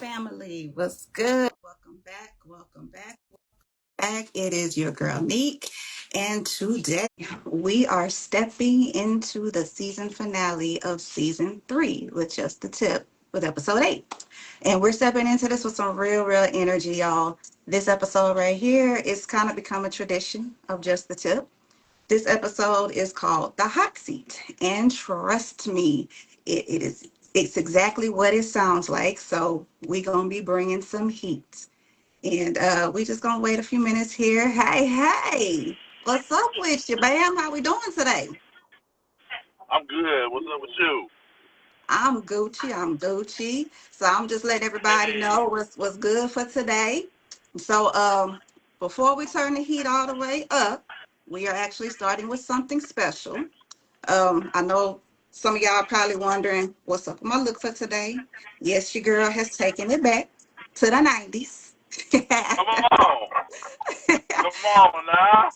family. What's good? Welcome back. Welcome back. Back. It is your girl Neek, and today we are stepping into the season finale of season 3 with just the tip with episode 8. And we're stepping into this with some real energy, y'all. This episode right here is kind of become a tradition of just the tip. This episode is called The Hot Seat. And trust me, it's exactly what it sounds like. So we're gonna be bringing some heat. And we just gonna wait a few minutes here. Hey, what's up with you, Bam? How we doing today? I'm good. What's up with you? I'm Gucci. So I'm just letting everybody Hey, know what's good for today. So before we turn the heat all the way up, we are actually starting with something special. I know some of y'all probably wondering what's up with my look for today. Yes, your girl has taken it back to the 90s. come on. Come on now.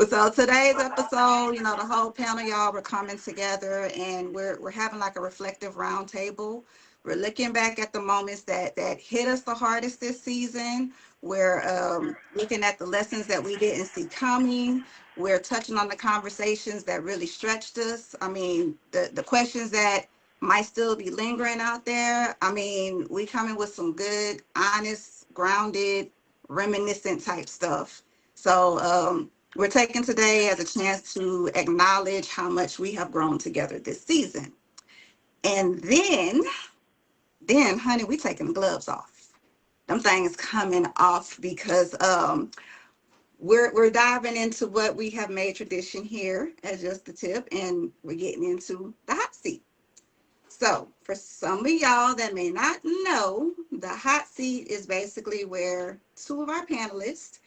So today's episode, the whole panel, y'all, we're coming together and we're having like a reflective roundtable. We're looking back at the moments that hit us the hardest this season. We're looking at the lessons that we didn't see coming. We're touching on the conversations that really stretched us. I mean, the questions that might still be lingering out there. I mean, we coming with some good, honest, grounded, reminiscent type stuff. So we're taking today as a chance to acknowledge how much we have grown together this season. And then, honey, we taking the gloves off. Them things coming off because we're diving into what we have made tradition here as just the tip, and we're getting into the hot seat. So, for some of y'all that may not know, the hot seat is basically where two of our panelists,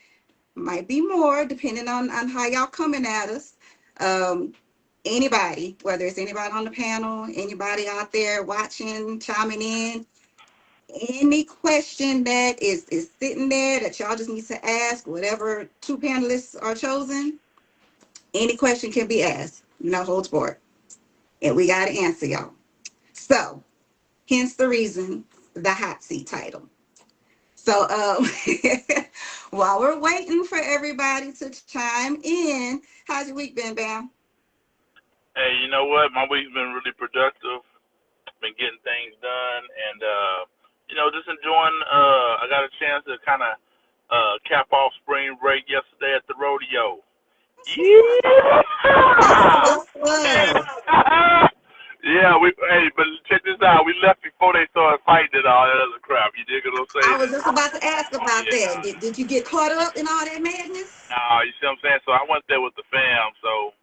might be more depending on how y'all coming at us. Um, Anybody, whether it's anybody on the panel, anybody out there watching, chiming in, any question that is sitting there that y'all just need to ask, whatever two panelists are chosen, any question can be asked. No holds barred, and we got to answer y'all. So, hence the reason the hot seat title. So, while we're waiting for everybody to chime in, how's your week been, Bam? Hey, you know what? My week's been really productive. Been getting things done, and just enjoying. I got a chance to kind of cap off spring break yesterday at the rodeo. That's what's up. That's Yeah. what's up. Yeah, but check this out. We left before they started fighting and all that other crap. You dig what I'm I saying? was just about to ask about that. Yeah. Did you get caught up in all that madness? Nah, you see what I'm saying? So I went there with the fam. So,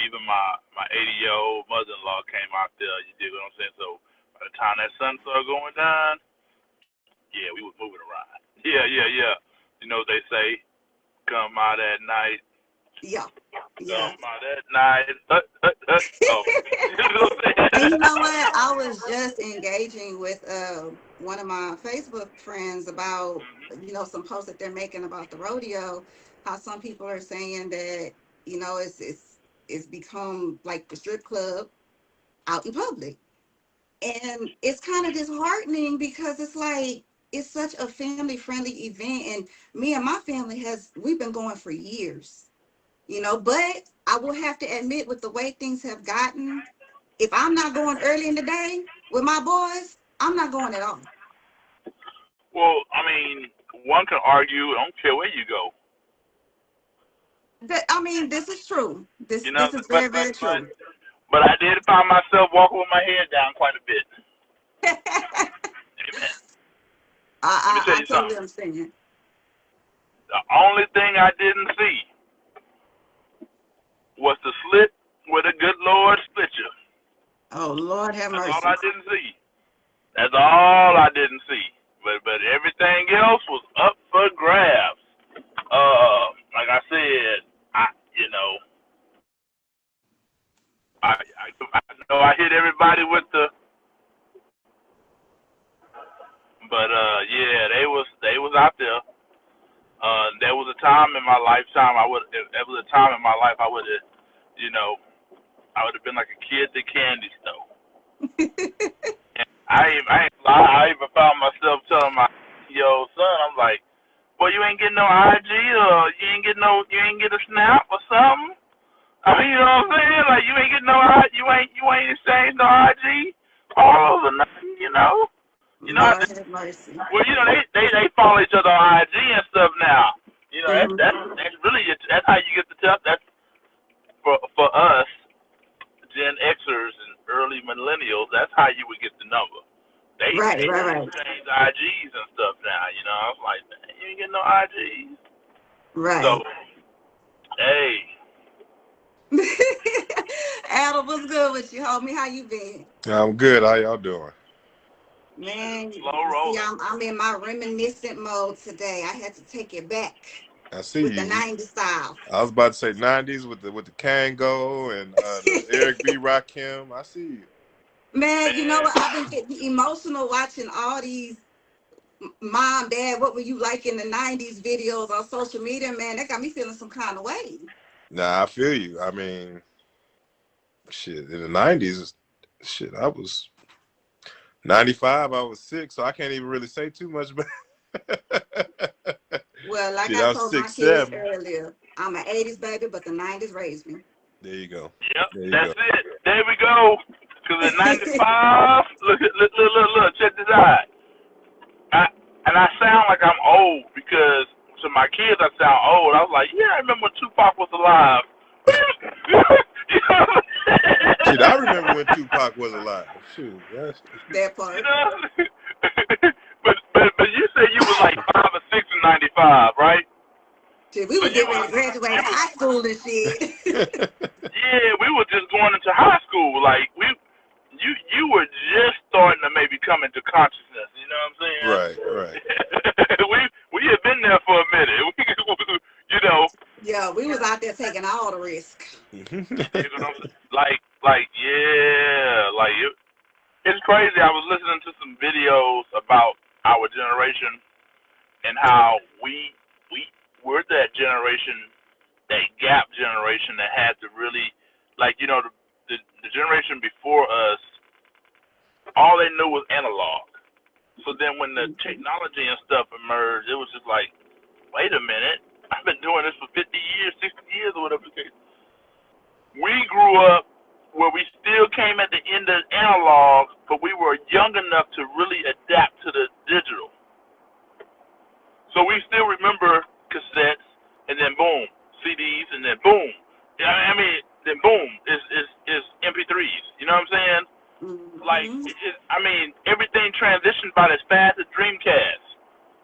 even my 80-year-old mother-in-law came out there. You dig what I'm saying? So by the time that sun started going down, yeah, we was moving around. Yeah. You know what they say? Come out at night. Yeah, yeah. Come out at night. Oh, you know what I'm And you saying? know what? I was just engaging with one of my Facebook friends about some posts that they're making about the rodeo. How some people are saying that it's become like the strip club out in public, and it's kind of disheartening because it's like it's such a family friendly event, and me and my family has we've been going for years, but I will have to admit with the way things have gotten, if I'm not going early in the day with my boys, I'm not going at all. Well, I mean, one can argue. I don't care where you go. I mean, this is true. This You know, this is but very, but very but true. but I did find myself walking with my head down quite a bit. I, Amen. Let me tell I you totally something. understand. The only thing I didn't see was the slit where the good Lord split you. Oh, Lord have That's all mercy. I didn't see. That's all I didn't see. But everything else was up for grabs. Like I said, I you know I know I hit everybody with the, but yeah, they was out there. There was a time in my lifetime there was a time in my life I would have, you know, I would have been like a kid at the candy store. And I ain't lie I even found myself telling my yo son, I'm like, boy, you ain't getting no IG or you ain't get a snap or something. I mean, you know what I'm saying? Like you ain't getting no you ain't exchanged no IG, follows or nothing, you know. You know, Lord have mercy. well, you know they follow each other on IG and stuff now. You know, Hmm. that's really that's how you get the tell. That's for us Gen Xers and early millennials. That's how you would get the number. Right, They right, right, exchange IGs and stuff now. You know, I was like, man, you ain't getting no IGs. So, right. hey, Adam, what's good with you, homie? How you been? I'm good. How y'all doing? shit, Man, slow you see, rolling. I'm in my reminiscent mode today. I had to take it back I see with the you. 90s style. I was about to say '90s with the Kango and the Eric B. Rakim. I see you. Man, you know Man, what? I've been getting emotional watching all these mom, dad, what were you like in the 90s videos on social media, man. That got me feeling some kind of way. Nah, I feel you. I mean, shit. In the '90s, shit. I was 95. I was 6, so I can't even really say too much. Well, like Shit, I I was told my six, kids 7. earlier, I'm an 80s baby, but the 90s raised me. There you go. yep, There you go. that's it. There we go. Cause in '95, look, check this out. I, and I sound like I'm old because to my kids I sound old. I was like, yeah, I remember when Tupac was alive. You know, Shit, I remember when Tupac was alive. Shoot, that's That you part. know. But you said you was like 5 or 6 in '95, right? Shit, we So were you getting ready was to graduate high school and shit. yeah, we were just going into high school. Like you were just starting to maybe come into consciousness. You know what I'm saying? right, right. we had been there for a minute. You know, Yeah, we was out there taking all the risk. you know what I'm saying? Like yeah, like it's crazy. I was listening to some videos about our generation and how we were that generation, that gap generation that had to really, like, you know, the generation before us, all they knew was analog. So then when the Mhm. technology and stuff emerged, it was just like, wait a minute, I've been doing this for 50 years, 60 years, or whatever the case. We grew up where we still came at the end of analog, but we were young enough to really adapt to the digital. So we still remember cassettes, and then boom, CDs, and then boom. Yeah, I mean, then boom is MP3s. You know what I'm saying? Like, Mhm. I mean, everything transitioned about as fast as Dreamcast.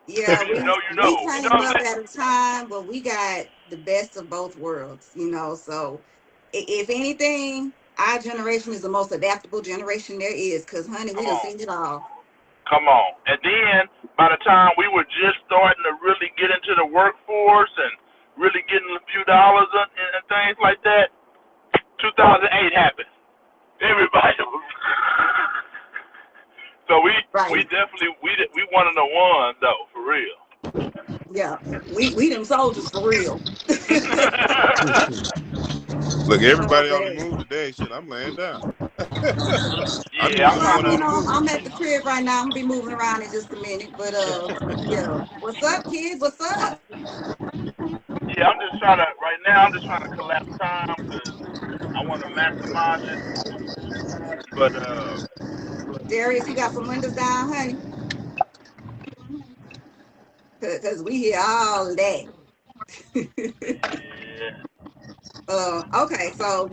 Yeah, If you we know, you we know. You know came what I'm up saying? at a time where we got the best of both worlds, So if anything, our generation is the most adaptable generation there is, because honey, we Come done on, seen it all. come on. And then by the time we were just starting to really get into the workforce and really getting a few dollars and things like that, 2008 happened. Everybody. So we Right. definitely we one of the ones though, for real. Yeah. We them soldiers for real. Look, Oh everybody on the man. move today. Shit, I'm laying down. I'm Yeah, I'm usually Well, one trying on the to. move. I'm at the crib right now. I'm gonna be moving around in just a minute. But yeah. What's up, kids? What's up? Yeah, I'm just trying to. Right now, I'm just trying to collapse time because I want to maximize it. But Darius, you got some windows down, honey? Cause we hear all that. yeah, Okay, so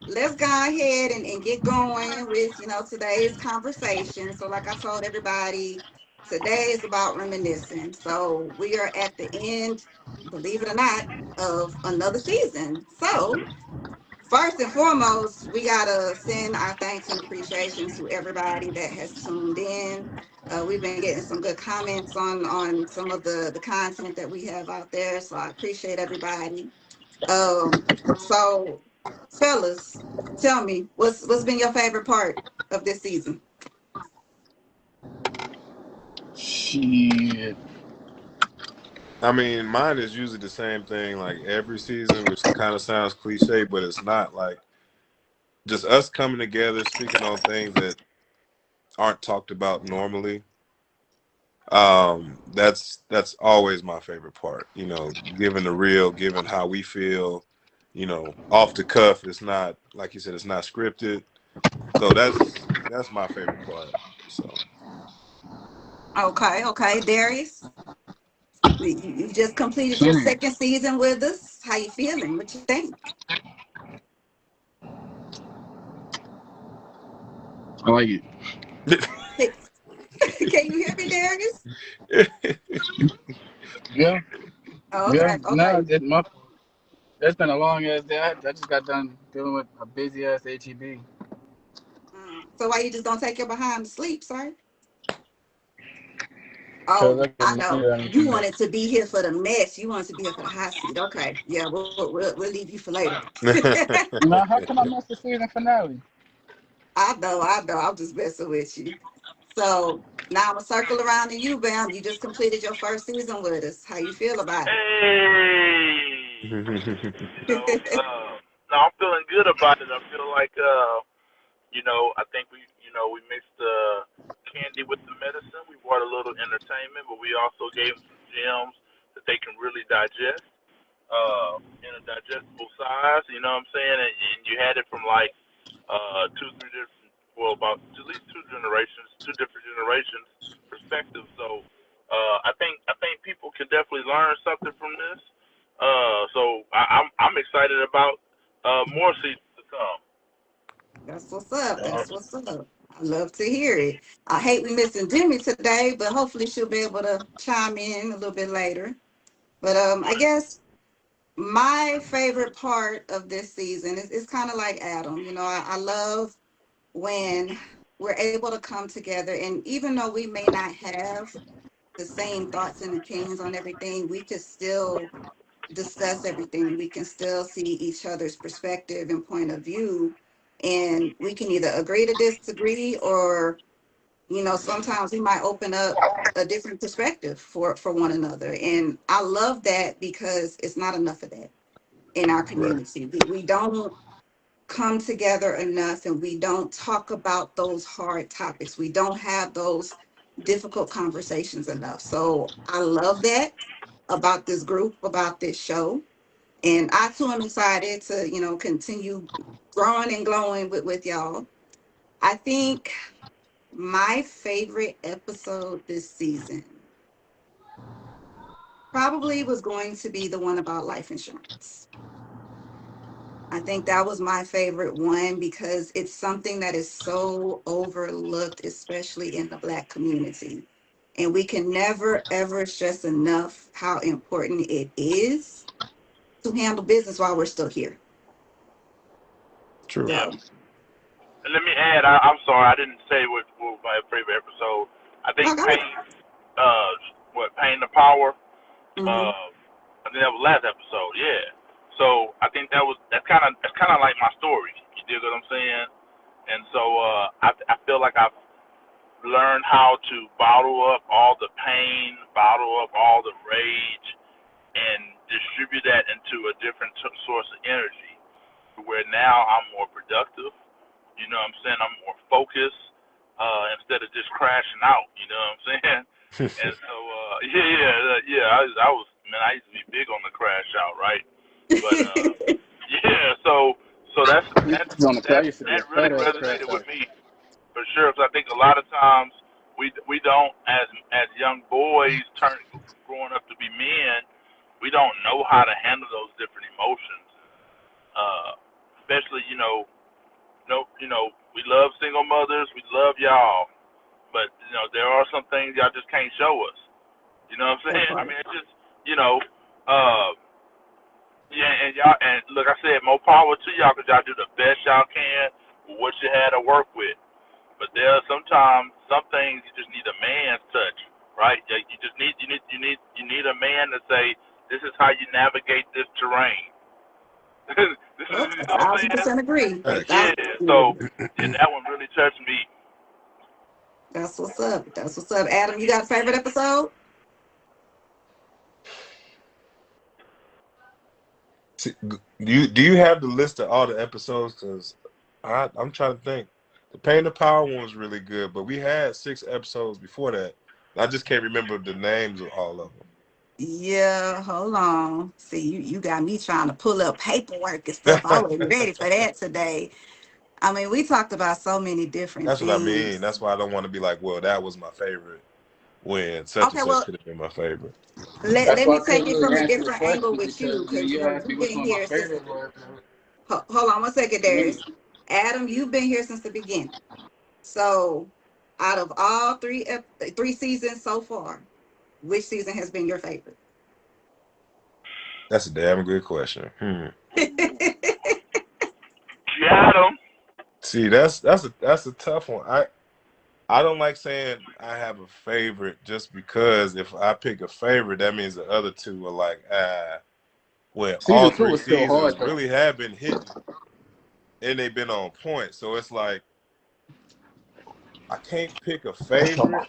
let's go ahead and get going with today's conversation. So, like I told everybody, today is about reminiscing. So we are at the end, believe it or not, of another season. So first and foremost, we gotta send our thanks and appreciations to everybody that has tuned in. We've been getting some good comments on some of the content that we have out there, so I appreciate everybody. Um, so fellas, tell me what's been your favorite part of this season? Shit. I mean, mine is usually the same thing like every season, which kind of sounds cliche, but it's not. Like just us coming together, speaking on things that aren't talked about normally. That's always my favorite part. You know, given the real, given how we feel. You know, off the cuff. It's not like you said. It's not scripted. So that's my favorite part. So Okay, okay, Darius, you just completed your Mm, second season with us. How you feeling? What you think? I like it. Hey, can you hear me, Darius? Yeah, Oh, yeah. okay, No, okay. it's been a long ass day. I just got done dealing with a busy ass HEB. So why you just don't take your behind to sleep, sir? Cause Oh, I I can need know. it on You Monday. wanted to be here for the mess. You wanted to be here for the hot seat. Okay, yeah, we'll leave you for later. Now, how can I miss the season finale? I know. I'm just messing with you. So now I'm gonna circle around to you, Bam. You just completed your first season with us. How you feel about Hey, it? no, I'm feeling good about it. I feel like, I think we mixed candy with the medicine. We brought a little entertainment, but we also gave them some gems that they can really digest, in a digestible size. You know what I'm saying? And you had it from like two, three different, well, about at least two different generations perspectives. So I think people can definitely learn something from this. I'm excited about more seasons to come. That's what's up. That's what's up. I love to hear it. I hate we missing Jimmy today, but hopefully she'll be able to chime in a little bit later. But I guess my favorite part of this season is kind of like Adam. You know, I love when we're able to come together, and even though we may not have the same thoughts and opinions on everything, we can still discuss everything. We can still see each other's perspective and point of view, and we can either agree to disagree, or sometimes we might open up a different perspective for one another. And I love that because it's not enough of that in our right. community. We don't come together enough, and we don't talk about those hard topics. We don't have those difficult conversations enough. So I love that about this group, about this show. And I too am excited to, continue growing and glowing with y'all. I think my favorite episode this season probably was going to be the one about life insurance. I think that was my favorite one because it's something that is so overlooked, especially in the Black community. And we can never, ever stress enough how important it is to handle business while we're still here. True. Yeah. So, And let me add, I'm sorry, I didn't say what my favorite episode. I think no, go ahead. uh, Pain the Power. Hmm. I think that was last episode. Yeah. So I think that's kind of like my story. You dig what I'm saying? And so I feel like I've learned how to bottle up all the pain, bottle up all the rage, and distribute that into a different source of energy, where now I'm more productive. You know what I'm saying? I'm more focused, instead of just crashing out. You know what I'm saying? And so, yeah. I used to be big on the crash out, right? But yeah, so On the I used to be that a really fat ass crash resonated with out. me for sure. Because I think a lot of times we don't, as young boys growing up to be men, we don't know how to handle those different emotions. Especially, we love single mothers, we love y'all, but there are some things y'all just can't show us. You know what I'm That saying? I part. mean, it's just, uh, yeah, and y'all, and look, I said more power to y'all because y'all do the best y'all can with what you had to work with. But there are sometimes some things you just need a man's touch, right? You just need a man to say, this is how you navigate this terrain. This is, Well, you a know what I'm thousand saying? percent agree. A Thanks. Yeah. thousand percent So agree. yeah, that one really touched me. That's what's up. That's what's up. Adam, you got a favorite episode? Do you have the list of all the episodes? Because I'm trying to think. The Pain of Power one was really good, but we had 6 episodes before that. I just can't remember the names of all of them. Yeah, hold on. See, you got me trying to pull up paperwork and stuff. I wasn't ready for that today. I mean, we talked about so many different That's what I mean. things. That's why I don't want to be like, well, that was my favorite when such and Okay, such well, could have been my favorite. That's let why me I couldn't take it really from a answer the different angle question with you because when because you asked me you've which been one my here since favorite was, hold on one second, to me. Darius. Adam, you've been here since the beginning. So, out of all three seasons so far, which season has been your favorite? That's a damn good question. Got him. See, that's a tough one. I don't like saying I have a favorite just because if I pick a favorite, that means the other two are like when all Season two three was still seasons hard though. really have been hitting and they've been on point. So it's like I can't pick a favorite,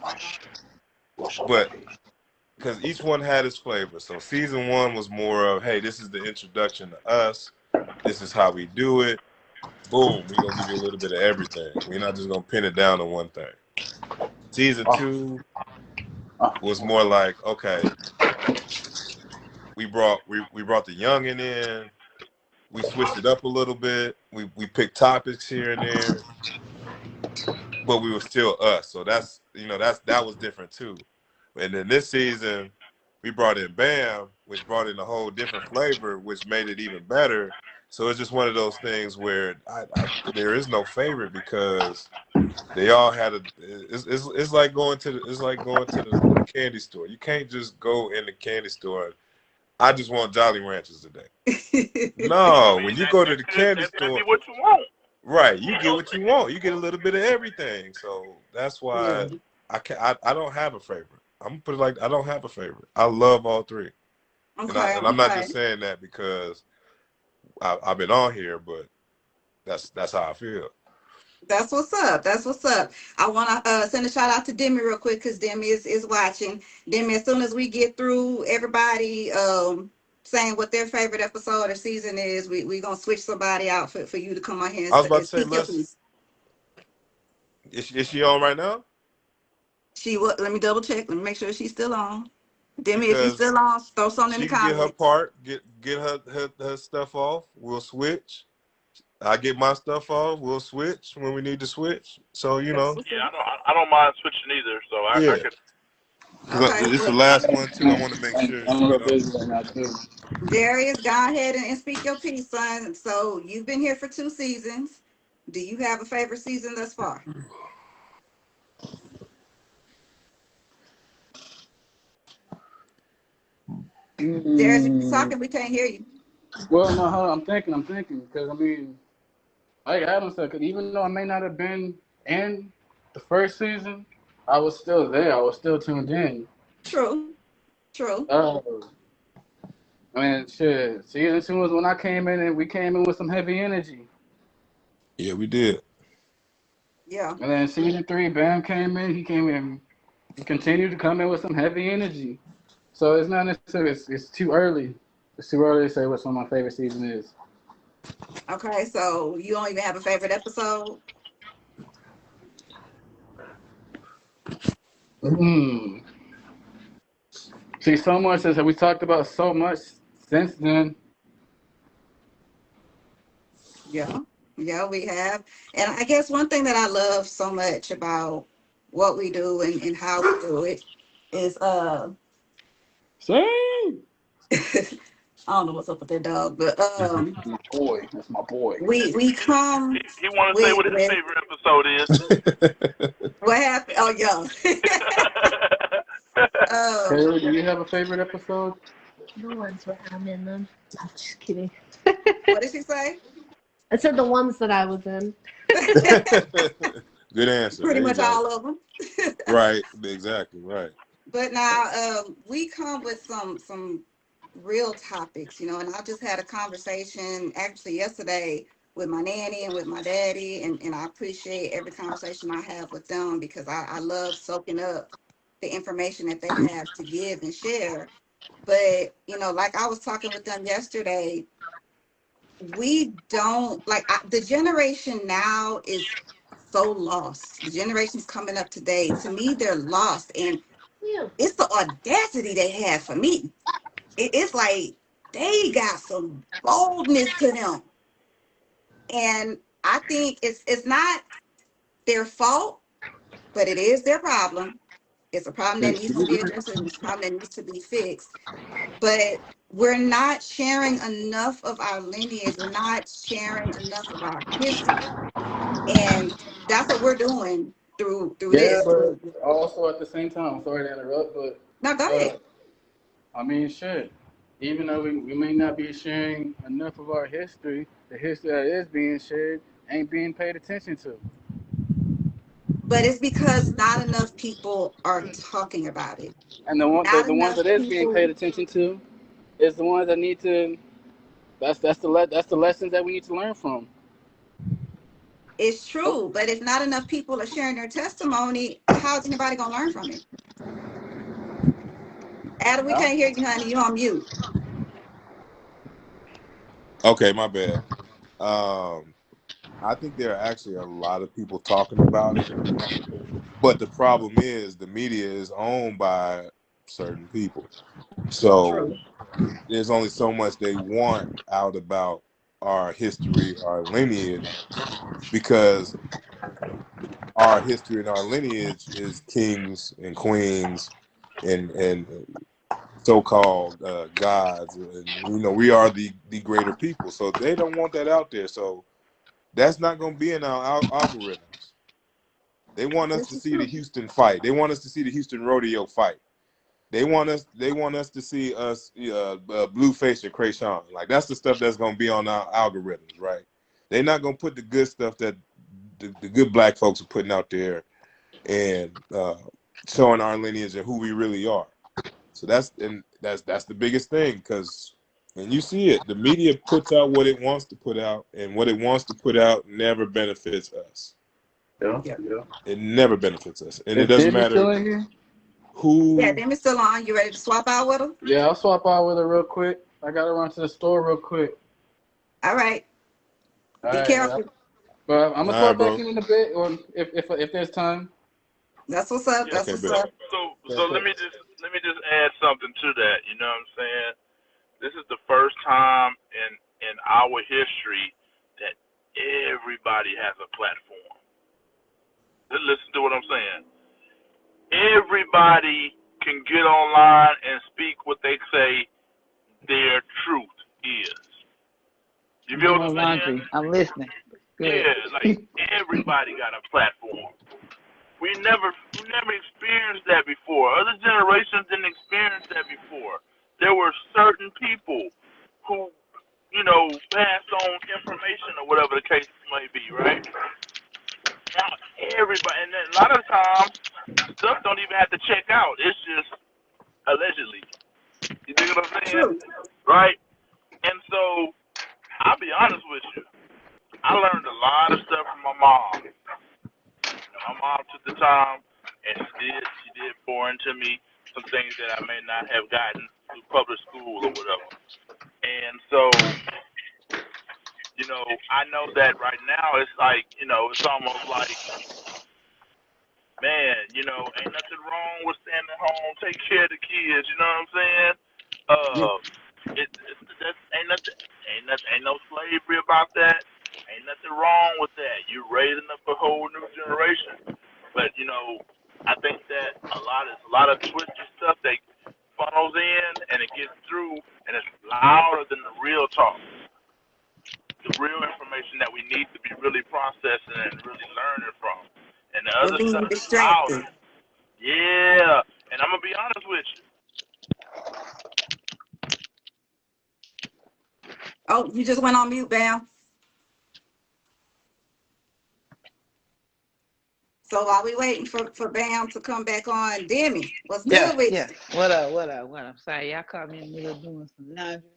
but because each one had its flavor. So season one was more of, hey, this is the introduction to us. This is how we do it. Boom, we're gonna give you a little bit of everything. We're not just gonna pin it down to one thing. Season Oh, two oh, was more like, okay, we brought the youngin in. We switched it up a little bit. We picked topics here and there, but we were still us. So that was different too. And then this season, we brought in Bam, which brought in a whole different flavor, which made it even better. So it's just one of those things where there is no favorite because they all had a. It's like going to the candy store. You can't just go in the candy store. I just want Jolly Ranchers today. I No, mean, when you go to the candy that could be store, what you want. right, you You get know. what you want. You get a little bit of everything. So that's Yeah. why I don't have a favorite. I'm gonna put it like I don't have a favorite. I love all three, and Okay, I'm not okay. just saying that because I've been on here, but that's how I feel. That's what's up. That's what's up. I want to send a shout out to Demi real quick because Demi is watching. Demi, as soon as we get through everybody saying what their favorite episode or season is, we going to switch somebody out for you to come on here I was about and to say, speak your let's. piece. Is she on right now? She what? Let me double check. Let me make sure she's still on. Demi, if you're Because still on, throw something in she the can get her comments. part, get her stuff off. We'll switch. I get my stuff off. We'll switch when we need to switch. So That's what's up. Yeah, I don't mind switching either. So I yeah, could. because Okay, it's the well, last one too. I want to make sure I'm you real know. busy right now too. Darius, go ahead and speak your piece, son. So you've been here for 2 seasons. Do you have a favorite season thus far? Darius, if you're Mm, talking, we can't hear you. well, no, hold on. I'm thinking, because I mean, like Adam said, 'cause even though I may not have been in the first season, I was still there. I was still tuned in. True, true. Uh, I mean, shit. Season two was when I came in and we came in with some heavy energy. Yeah, we did. Yeah. And then season three, Bam came in. He came in. He continued to come in with some heavy energy. So it's not necessarily. It's too early. It's too early to say what some of my favorite season is. Okay, so you don't even have a favorite episode? Mm. See, so much as we talked about so much since then. Yeah. Yeah, we have. And I guess one thing that I love so much about what we do and how we do it is Same. I don't know what's up with that dog, but My boy. That's my boy. we come He want to say with what his favorite episode is. what happened? Oh yeah. um Taylor, do you have a favorite episode? The ones where I'm in them. I'm just kidding. what did she say? I said the ones that I was in. Good answer. Pretty There you much go. all of them. Right. Exactly. Right. But now we come with some real topics, and I just had a conversation actually yesterday with my nanny and with my daddy, and I appreciate every conversation I have with them because I love soaking up the information that they have to give and share. But like I was talking with them yesterday, we don't like the generation now is so lost. The generations coming up today, to me, they're lost. And it's the audacity they have for me. It's like they got some boldness to them. And I think it's not their fault, but it is their problem. It's a problem that needs to be addressed and it's a problem that needs to be fixed. But we're not sharing enough of our lineage. We're not sharing enough of our history. And that's what we're doing through Yeah, this. but also at the same time, I'm sorry to interrupt, but Now go ahead. I mean, shit. Even though we may not be sharing enough of our history, the history that is being shared ain't being paid attention to. But it's because not enough people are talking about it. And Not the ones enough that is being people. paid attention to is the ones that need to. That's the lessons that we need to learn from. It's true, but if not enough people are sharing their testimony, how's anybody gonna learn from it? Adam, we Yeah. can't hear you, honey. You on mute. Okay, my bad. Um, I think there are actually a lot of people talking about it, but the problem is the media is owned by certain people. So True. there's only so much they want out about our history, our lineage, because our history and our lineage is kings and queens and so-called gods, and we are the greater people. So they don't want that out there. So that's not going to be in our algorithms. They want us This to is see the true. Houston fight. They want us to see the Houston rodeo fight. They want us. They want us to see us Blueface or Krayshawn. Like that's the stuff that's gonna be on our algorithms, right? They're not gonna put the good stuff that the good black folks are putting out there and showing our lineage and who we really are. So that's the biggest thing because and you see it. The media puts out what it wants to put out, and what it wants to put out never benefits us. Yeah, Yeah. yeah. It never benefits us, and it Is doesn't Demi matter still in here? Yeah, who. them is still on. You ready to swap out with them? Yeah, I'll swap out with her real quick. I gotta run to the store real quick. All right. All Be right, yeah. careful. But I'm All gonna right, swap back bro. in a bit, or if there's time. That's what's up. Yeah. That's Okay, what's bet. So up. so Yeah, so cool. let me just add something to that. You know what I'm saying? This is the first time in our history that everybody has a platform. Listen to what I'm saying. Everybody can get online and speak what they say their truth is. You I'm feel what doing I'm saying? laundry. I'm listening. Good. Yeah, like everybody got a platform. We never experienced that before. Other generations didn't experience that before. There were certain people who, passed on information or whatever the case may be, right? Now everybody, and then a lot of times stuff don't even have to check out. It's just allegedly. You dig what I'm saying? True. Right? And so I'll be honest with you. I learned a lot of stuff from my mom. My mom took the time and she did pour into me some things that I may not have gotten through public school or whatever. And so, I know that right now it's like, it's almost like, man, ain't nothing wrong with staying at home, take care of the kids, you know what I'm saying? Yeah. Ain't no slavery about that. Ain't nothing wrong with that. You're raising up a whole new generation. But I think that a lot of twisted stuff that funnels in and it gets through and it's louder than the real talk, the real information that we need to be really processing and really learning from. And the We're other being stuff is louder. distracted. Yeah. And I'm gonna be honest with you. Oh, you just went on mute, Bam. So while we waiting for Bam to come back on, Demi, what's Yeah, good with yeah. What up? What up? What up? Sorry, y'all caught me in the middle of doing some laundry.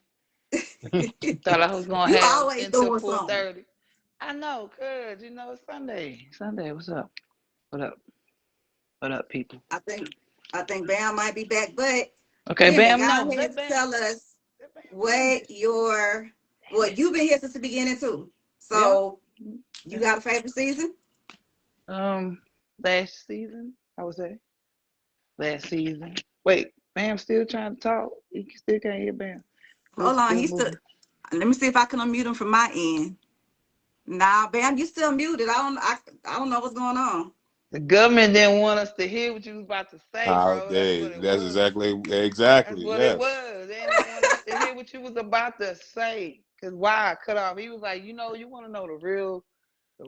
you? Thought I was gonna You have always until doing something. 4:30. I know, cause it's Sunday. Sunday. What's up? What up? What up, people? I think I think Bam might be back, but Okay, Demi, Bam. go No, ahead let and Bam. tell us Let Bam finish. what your Damn well, it. you've been here since the beginning too. Yeah. So you got a favorite season? Um, last season, I would say last season. Wait, Bam still trying to talk. He still can't hear Bam. We're Hold on, still he's still. moving. Let me see if I can unmute him from my end. Nah, Bam, you still muted. I don't know what's going on. The government didn't want us to hear what you was about to say, How bro. That's what they? it That's was. That's exactly what it yes. was. They didn't want us to hear what you was about to say. Cause why I cut off? He was like, you want to know the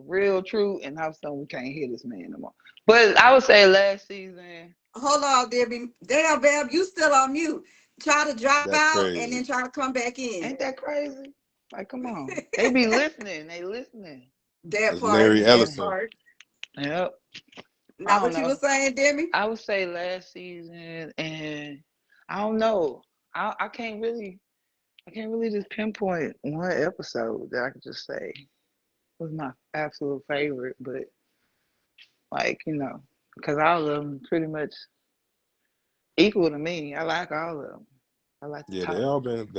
real truth, and how some we can't hear this man no more. But I would say last season. Hold on, Debbie. Damn, Bam, you still on mute. Try to drop That's out and then crazy. try to come back in. Ain't that crazy? Like, come on. They be listening. They listening. That That's part, Larry that Ellison. part. Yep. I Now, don't what you know. were saying, Demi? I would say last season, and I don't know. I I can't really just pinpoint one episode that I could just say was my absolute favorite. But like, because all of them pretty much equal to me. I like all of them. I like the Yeah, top. they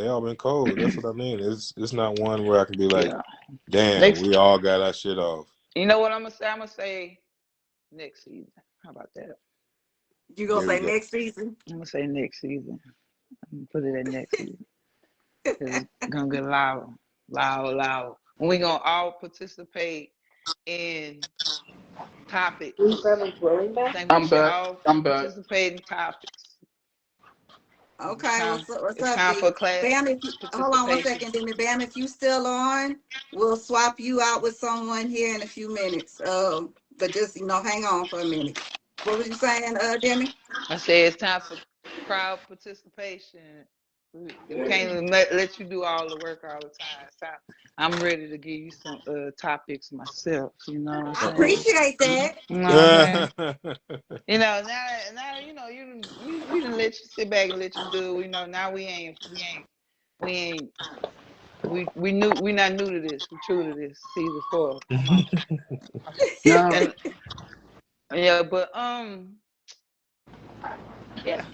all been cold. That's what I mean. It's not one where I can be like, Yeah. damn, Next, we all got our shit off. you know what I'm gonna say? I'm gonna say next season. How about that? You gonna There we say go. next season? I'm gonna say next season. I'm gonna put it at next season. It's gonna get loud, loud, loud. And we gonna all participate in Blue topics. Brother's rolling I back? think we I'm should back. all I'm back. participate in topics. It's Okay, time. what's It's up, time for D? class Bam, if you hold on one participation. second, Demi. Bam, if you still on, we'll swap you out with someone here in a few minutes. But just hang on for a minute. What was you saying, Demi? I say it's time for crowd participation. We can't let you do all the work all the time. It's time. I'm ready to give you some topics myself. You know what I'm I saying? appreciate that. You know what I'm saying? Now we didn't let you sit back and let you do. Now we ain't we not new to this. We true to this. Season 4. Come on. Now, And yeah, but yeah,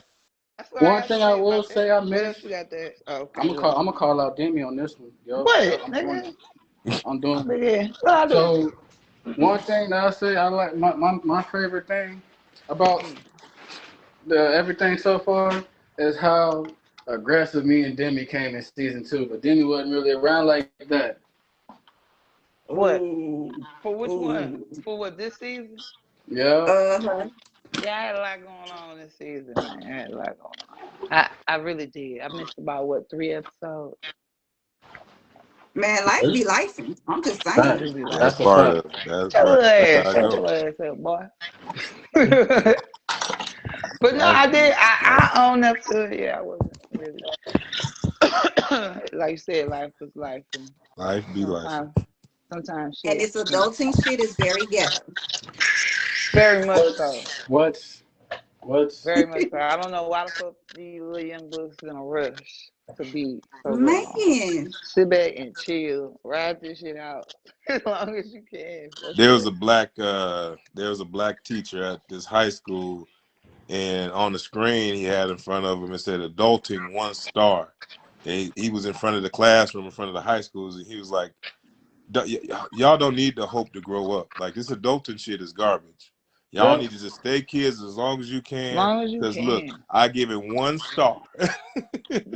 that's what I one got to thing I say will about that. say I What else missed. you got there? Oh, I'm okay, gonna go call. ahead. I'm gonna call out Demi on this one, yo. What, I'm doing nigga? it. I'm doing it. Nigga, what I do? So one thing that I say I like my favorite thing about Mm. everything so far is how aggressive me and Demi came in season 2, but Demi wasn't really around like that. What? Ooh, For which one? ooh. For what, this season? Yeah. Uh-huh. Yeah, I had a lot going on this season, man. I had a lot going on. I really did. I missed about what, 3 episodes? Man, life be life. I'm just It saying. do be like That's That's a part fact. of it. That's shut right. your That's ass, how it shut go. your ass up, boy. But no, Life I be did. life. I own up to it. Yeah, I wasn't really like you said, life was life, and Life be life. sometimes, sometimes And shit, this adulting shit is very ghetto. very much so, What's what's very much so. I don't know why the fuck these little young books in a rush to be so grown. Man, Sit back and chill, ride this shit out as long as you can. Fuck There was that. a black teacher at this high school, and on the screen he had in front of him, it said "Adulting 1 star." And he was in front of the classroom, in front of the high schools, and he was like, Y'all don't need to hope to grow up. Like, this adulting shit is garbage. Y'all yeah? need to just stay kids as long as you As can. long as you Because look, can, I give it 1 star.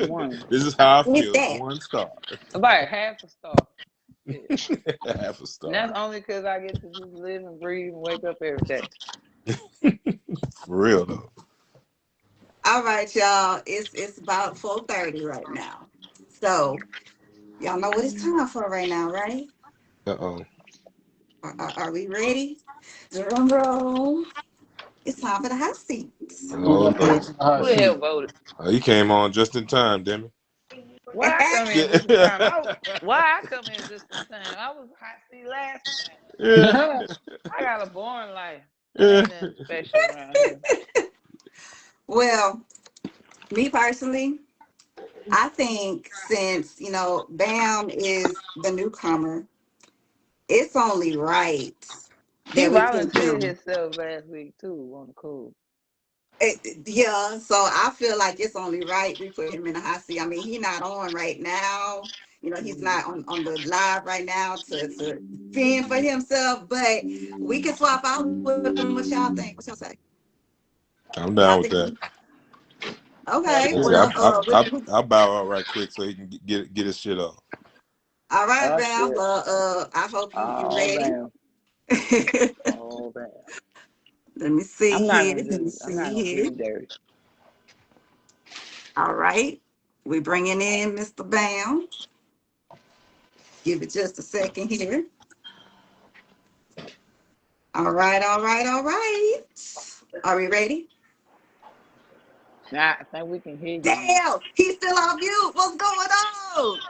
one, This is how I with feel. that. 1 star. about half a star. Shit. Half a And star. that's only because I get to just live and breathe and wake up every day. For real though. All right, y'all. It's about 4:30 right now. So y'all know what it's time for right now, right? Uh-oh. Are we ready? Drum roll. It's time for the hot seats. Who Oh gonna put no. us in the hot Who the hell seat? voted? He came on just in time, Demi. Why I come in just in time? Why I come in just in time? I was hot seat last time. Yeah. I got a boring life. It Yeah. ain't nothing special around here. Well, me personally, I think since, Bam is the newcomer, it's only right He that we put volunteered him. himself last week too on the cool. Yeah, so I feel like it's only right we put him in a hot seat. I mean, he's not on right now. He's not on the live right now to fend for himself, but we can swap out with him. What y'all think? What y'all say? I'm Y'all down with think? that. Okay, Like I well, said, I bow out right quick so he can get his shit off. all right, Oh Bam. shit. Well, I hope you Oh ready. damn. Oh damn. Let me see I'm not here. gonna Let me do. I'm not see gonna do here. you dirty. All right, we bringing in Mr. Bam. Give it just a second here. All right, all right, all right. Are we ready? Nah, I think we can hear you now. Damn, he's still on mute. What's going on?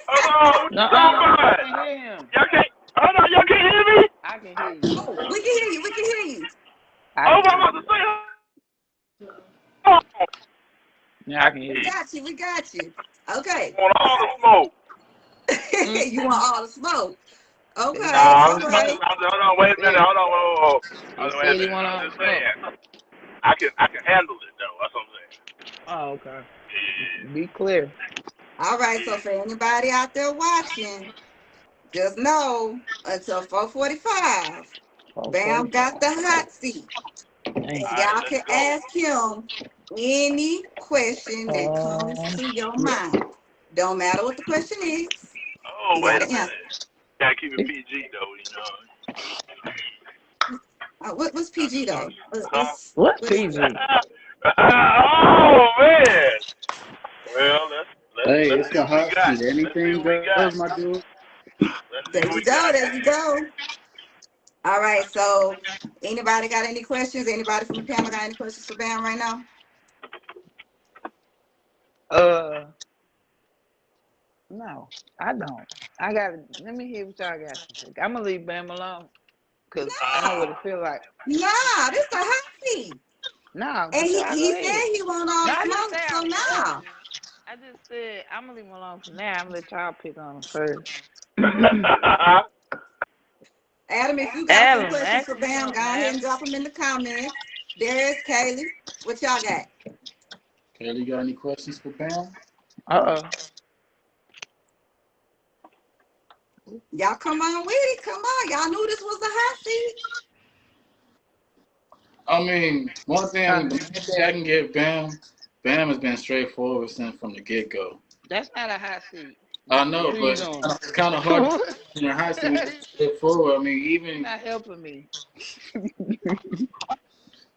Hold on, what No, you talking I about? can hear him. Y'all can't. Hold on, y'all can't hear me? I can hear you. Oh, we can hear you. We can hear you. I Oh, can I'm hear about you. to say. Hold on. Yeah, I can hear We you. got you. We got you. Okay. Want all the smoke? Mm. You want all the smoke? He Okay. said Nah, all All I'm the just, right. smoke. hold on, wait a minute, Yeah. hold on, whoa. He Wait a said he minute. want I'm all the just smoke. saying. I can handle it though. That's what I'm saying. Oh, okay. Yeah. Be clear. All right. So for anybody out there watching, just know until 4:45, Bam got 4:45. the hot seat. Dang. And All right, y'all let's can go. ask him any question that comes to your mind. Don't matter what the question is, Oh, you wait got a to answer. minute. Gotta keep it PG though, you know. What's PG though? Huh? What's What is it? PG? Oh man. Well, Hey, let's it's see the what we hot got. seat. Let's see Anything what we got. goes, my dude. Let's see There what you we go. got. There you go. All right. So, anybody got any questions? Anybody from the panel got any questions for Bam right now? Uh, no, I don't. I got. Let me hear what y'all got to say. I'm gonna leave Bam alone because I know what Nah, it feel like. nah. This the hot seat, No, and but y'all go he said ahead. he want No, all the I didn't say smoke. I So nah. wasn't. I just said I'm gonna leave him alone for now. I'm gonna let y'all pick on him first. Adam, if you got some Adam, questions ask for him Bam, go something, ahead Adam. and drop them in the comments. There's Kaylee. What y'all got? Kelly, got any questions for Bam? Uh Y'all come on with it. Come on. Y'all knew this was the hot seat. I mean, oh. the main thing I can give Bam, Bam has been straightforward since from the get go. That's not a hot seat. I What know, are you but doing? it's kind of hard to in a hot seat when you're straightforward. I mean, You're even not helping me.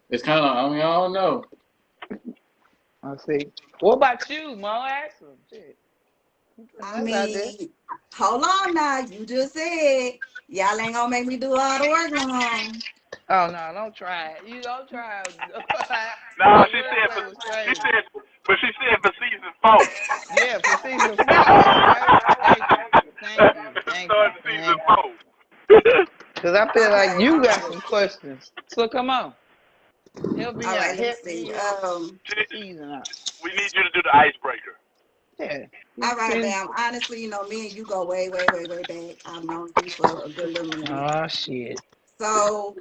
it's kind of. I mean, I don't know. I see. What about you, Mo? Ask him. Shit. I That's out there. mean, hold on now. You just said y'all ain't gonna make me do all the work no more. Oh no, don't try it. You don't try it. No, That she said, wordplay was crazy. but she said for season 4. Yeah, for season 4. Okay. Thank you. Thank you. Thank you. Starting season Thank you. 4. Because I feel like Okay, you all got right, some questions. So come on. Help me all out. right. Let me Help see. me season out. We need you to do the icebreaker. Yeah. All right, See? Bam. Honestly, me and you go way, way, way, way back. I've known you for a good little minute. Oh shit. So,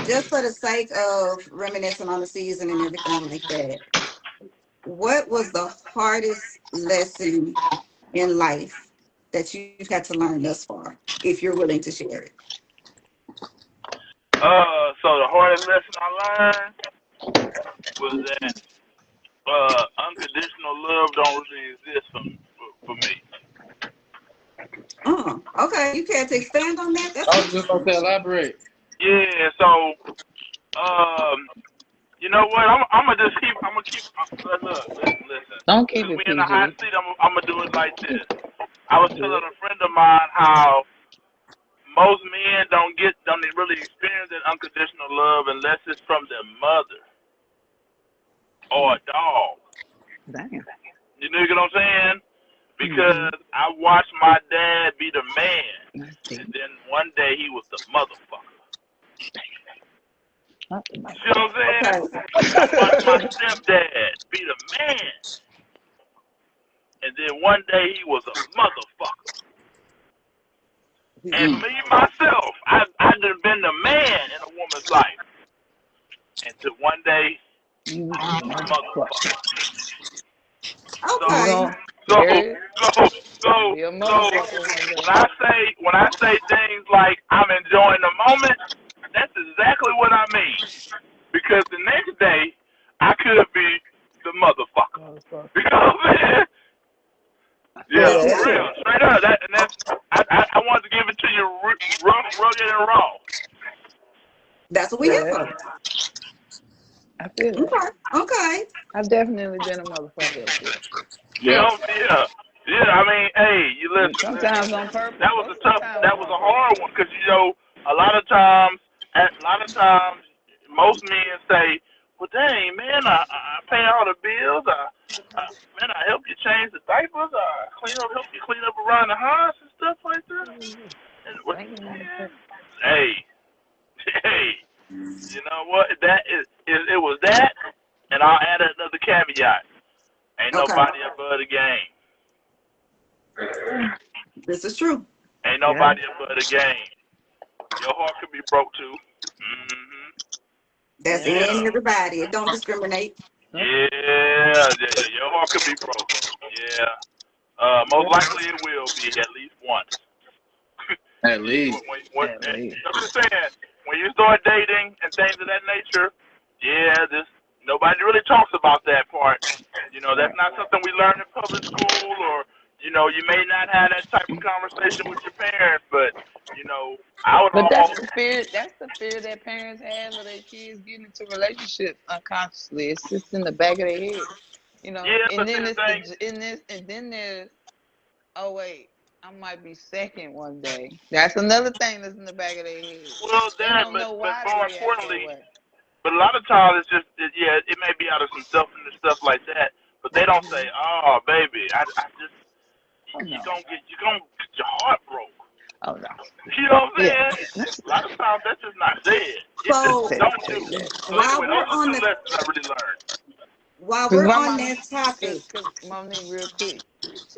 just for the sake of reminiscing on the season and everything like that, what was the hardest lesson in life that you've had to learn thus far, if you're willing to share it? So the hardest lesson I learned was that unconditional love don't really exist for me. Okay, you care to expand on that? That's I was just interesting. gonna say elaborate. Yeah, so you know what? I'm gonna just keep. I'm gonna keep. Look, listen. Don't keep Since it we in the hot PG. seat, I'm gonna do it like this. I was Do telling it. a friend of mine how most men don't really experience that unconditional love unless it's from their mother or a dog. Damn. You know what I'm saying? Mm-hmm. Because I watched my dad be the man, That's and deep. then one day he was the motherfucker. Not the You see what I'm saying? Okay. I watched my stepdad be the man, and then one day he was a motherfucker. And Mm. me myself, I done been the man in a woman's life. Until one day You a motherfucker. motherfucker. So, You Okay. gonna so, Harriet, so, so, be a so, motherfucker one day. when I say things like I'm enjoying the moment, that's exactly what I mean. Because the next day, I could be the motherfucker. Motherfucker. You know what I'm saying? I feel Yeah, This for is that. real, true. straight up. I wanted to give it to you rough, rugged, and raw. That's I what we feel here that. for. I feel that. Okay. Okay. I've definitely been a motherfucker up there. You Yep. know, yeah, yeah. I mean, hey, you listen. Sometimes on purpose. That was a Most of the tough. time That was was on a purpose. hard one because a lot of times, most men say, "Well, dang, man, I pay all the bills. Man, I help you change the diapers. I help you clean up around the house and stuff like that." And what, Thank you, man? motherfucker. Hey, hey, you know what? It was that, and I'll add another caveat. Ain't Okay. nobody above the game. This is true. Ain't Yeah. nobody above the game. Your heart could be broke too. Hmm. That's Yeah. in Yeah. everybody. It don't discriminate. Nope. Yeah. Your heart could be broke. Yeah. Most Yeah. likely it will be at least once. At least. At least. I'm just saying, when you start dating and things of that nature, yeah, nobody really talks about that part. That's Right. not something we learn in public school, or you may not have that type of conversation with your parents, but I would But that's almost, the fear. That's the fear that parents have of their kids getting into relationships unconsciously. It's just in the back of their head, yeah. And But see then the it's thing, and then there's, oh wait, I might be second one day. That's another thing that's in the back of their head. well, They that, don't but know but why they more react that importantly, way. but a lot of times it's just yeah, it may be out of some selfishness stuff like that, but they don't say, oh baby, I just Oh no. you're gonna get your heart broke. Oh no. You know what I'm Yeah. saying? That's A lot of times that's just not said. It's just So tell don't do. you that. So while anyway, we're those are on two the lessons I really learned. while Cause we're my on mom, that topic, cause Monique, real quick.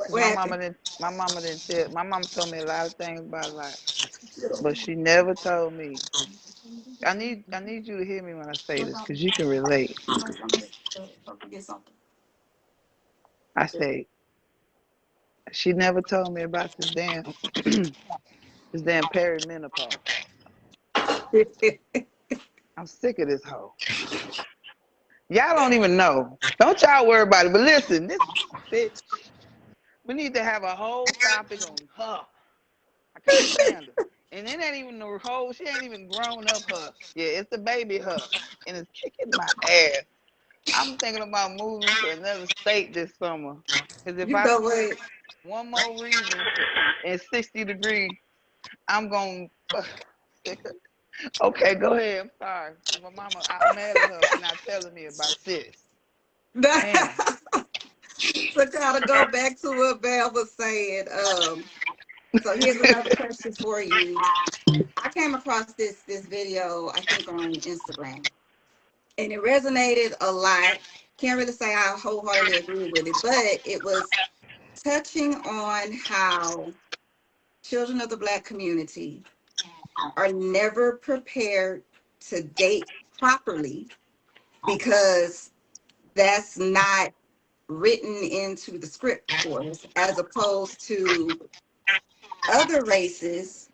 Cause what happened? my mama didn't tell. My mama told me a lot of things about life, but she never told me. I need you to hear me when I say this, cause you can relate. Get something. I say she never told me about this damn this damn perimenopause. I'm sick of this hoe. Y'all don't even know. Don't y'all worry about it. But listen, this bitch, we need to have a whole topic on her. I can't stand her. And it ain't even the whole, she ain't even grown up her. Yeah, it's the baby her. And it's kicking my ass. I'm thinking about moving to another state this summer. Because if You I know see what? one more reason to, in 60 degrees, I'm going to sick her. Okay, go ahead. I'm sorry. Because my mama, I'm mad at her for not telling me about this. Damn. To kind of go back to what Val was saying. So here's another question for you. I came across this video, I think on Instagram, and it resonated a lot. Can't really say I wholeheartedly agree with it, but it was touching on how children of the Black community are never prepared to date properly because that's not written into the script for us, as opposed to other races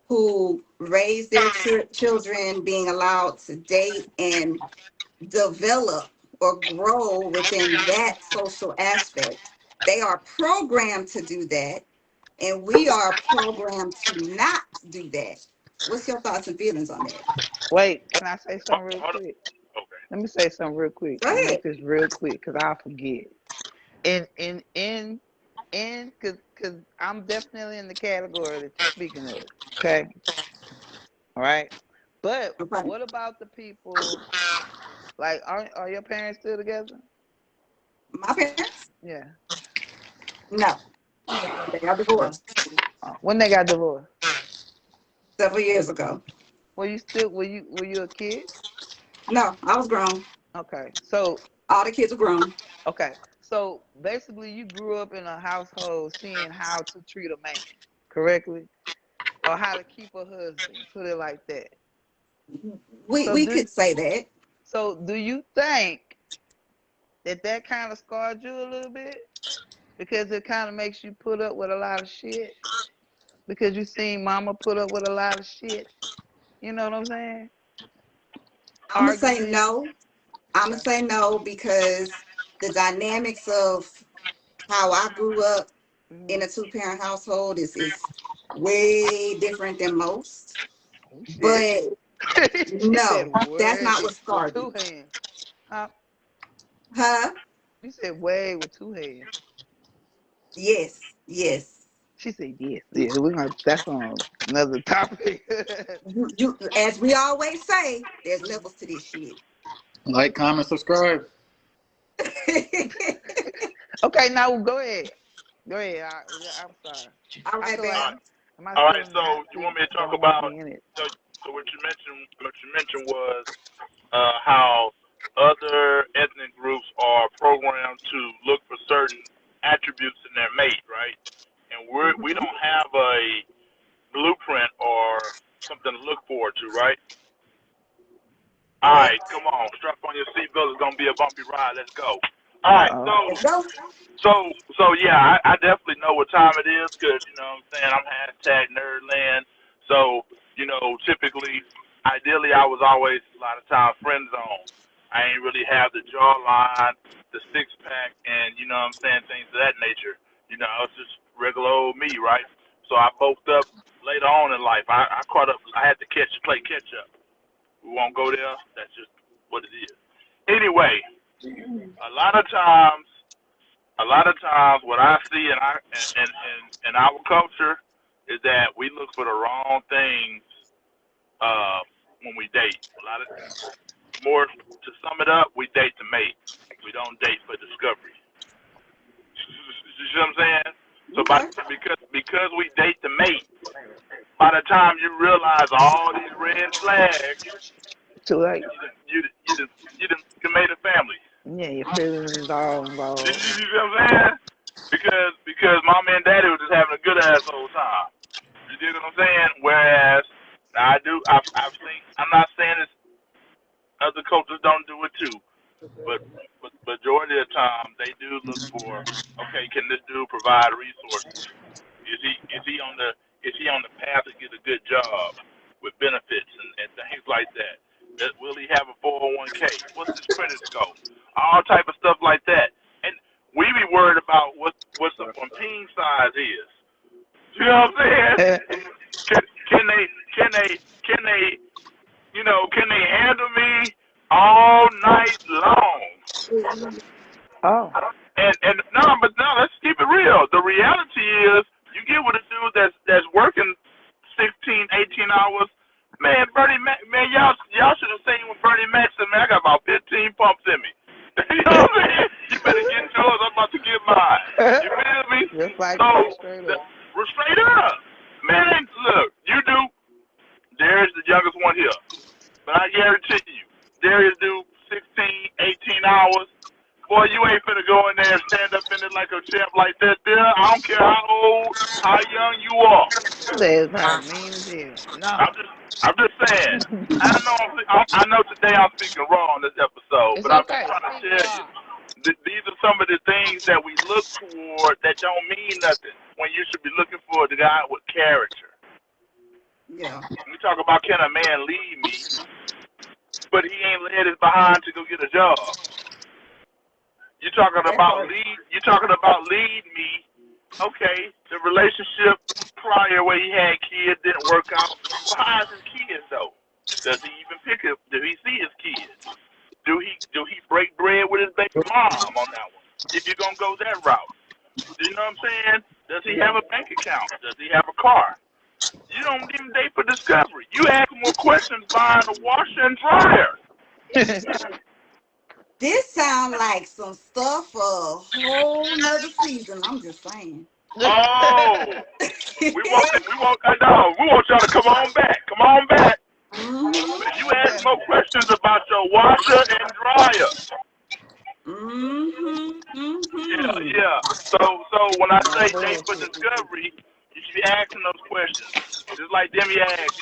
who raise their children being allowed to date and develop or grow within that social aspect. They are programmed to do that, and we are programmed to not do that. What's your thoughts and feelings on that? Wait, can I say something real Hold on. quick? Okay. Let me say something real quick. Go I'm gonna ahead. make this real quick because I'll forget. In because I'm definitely in the category that you're speaking of. Okay, all right. But Okay. what about the people like are your parents still together? My parents? Yeah. No, they got No. divorced When they got divorced? several years ago. Were you a kid? No, I was grown. Okay. So All the kids were grown. okay. So basically you grew up in a household seeing how to treat a man correctly or how to keep a husband, put it like that. We So we do could say that. so do you think that kind of scarred you a little bit because it kind of makes you put up with a lot of shit because you seen mama put up with a lot of shit. You know what I'm saying? I'm gonna say Arguments. no. I'm gonna Okay. say no because the dynamics of how I grew up Mm-hmm. in a two-parent household is way different than most. Oh shit. But She said no, that's way not what with scarred me. two hands. Huh? Huh? You said way with two hands. Yes, yes. She said yes. Yeah, we're gonna that's on another topic. As we always say, there's levels to this shit. Like, comment, subscribe. Okay, now go ahead. Go ahead. I'm sorry. All I right, feel All like babe. right. am I All still right. in the hot So you want seat? me to But I talk don't want to about? be in it. So what you mentioned? What you mentioned was how other ethnic groups are programmed to look for certain attributes in their mate, right? And we Mhm. don't have a blueprint or something to look forward to, right? All right, Correct. come on, strap on your seatbelt. It's gonna be a bumpy ride. Let's go. All Uh right, oh. Let's go. so yeah, I definitely know what time it is because you know what I'm saying I'm hashtag nerdland. So you know, typically, ideally, I was always a lot of times friend zone. I ain't really have the jawline, the six pack, and you know what I'm saying things of that nature. You know, I was just regular old me, right? So I bulked up later on in life. I caught up. I had to play catch up. We won't go there. That's just what it is. Anyway, a lot of times, what I see in our culture is that we look for the wrong things when we date. A lot of more to sum it up, we date to mate. We don't date for discovery. You see what I'm saying? So Okay. because we date to mate, by the time you realize all these red flags, Too late. you made a family. Yeah, your feelings is all You involved. see what I'm saying? Because mama and daddy was just having a good ass old time. You dig what I'm saying? Whereas I've seen. I'm not saying this other cultures don't do it too, but majority of the time they do look for, okay, can this dude provide resources? Is he on the path to get a good job with benefits and things like that? Will he have a 401k? What's his credit score? All type of stuff like that. And we be worried about what's the ping size is. You know what I'm saying? Can they can they can they can they handle me all night long? Oh. And no, but no, let's keep it real. The reality is, you get with a dude that's working 16, 18 hours. Man, Bernie Mac, man, y'all should have seen when Bernie Mac said, man, I got about 15 pumps in me. You know what I'm saying? You better get yours. I'm about to get mine. You feel me? Just like So, that, straight the, up. straight up, man. Look, you do. There's the youngest one here, but I guarantee you, Darius do 16, 18 hours. Boy, you ain't finna go in there and stand up in it like a champ like that there. I don't care how old, how young you are. That's probably mean as hell. No. I'm just saying. I know today I'm speaking wrong this episode, It's but I'm just okay. trying to Speak tell you, raw. these are some of the things that we look for that don't mean nothing when you should be looking for the guy with character. Yeah. We talk about, can a man lead me, but he ain't led his behind to go get a job. You're talking That about part. lead. You're talking about lead me. Okay, the relationship prior where he had kids didn't work out. Well, how's his kids though? Does he even pick it? Do he see his kids? Do he break bread with his baby mom on that one? If you're gonna go that route, do you know what I'm saying? Does he have a bank account? Does he have a car? You don't even date for discovery. You ask more questions buying a washer and dryer. This sound like some stuff for a whole nother season. I'm just saying. Oh, we want y'all to come on back. Come on back. Mhm. You ask more questions about your washer and dryer. Mhm. Yeah, Mhm. yeah. So when I No say date for bullshit. discovery, you should be asking those questions. Just like Demi asked,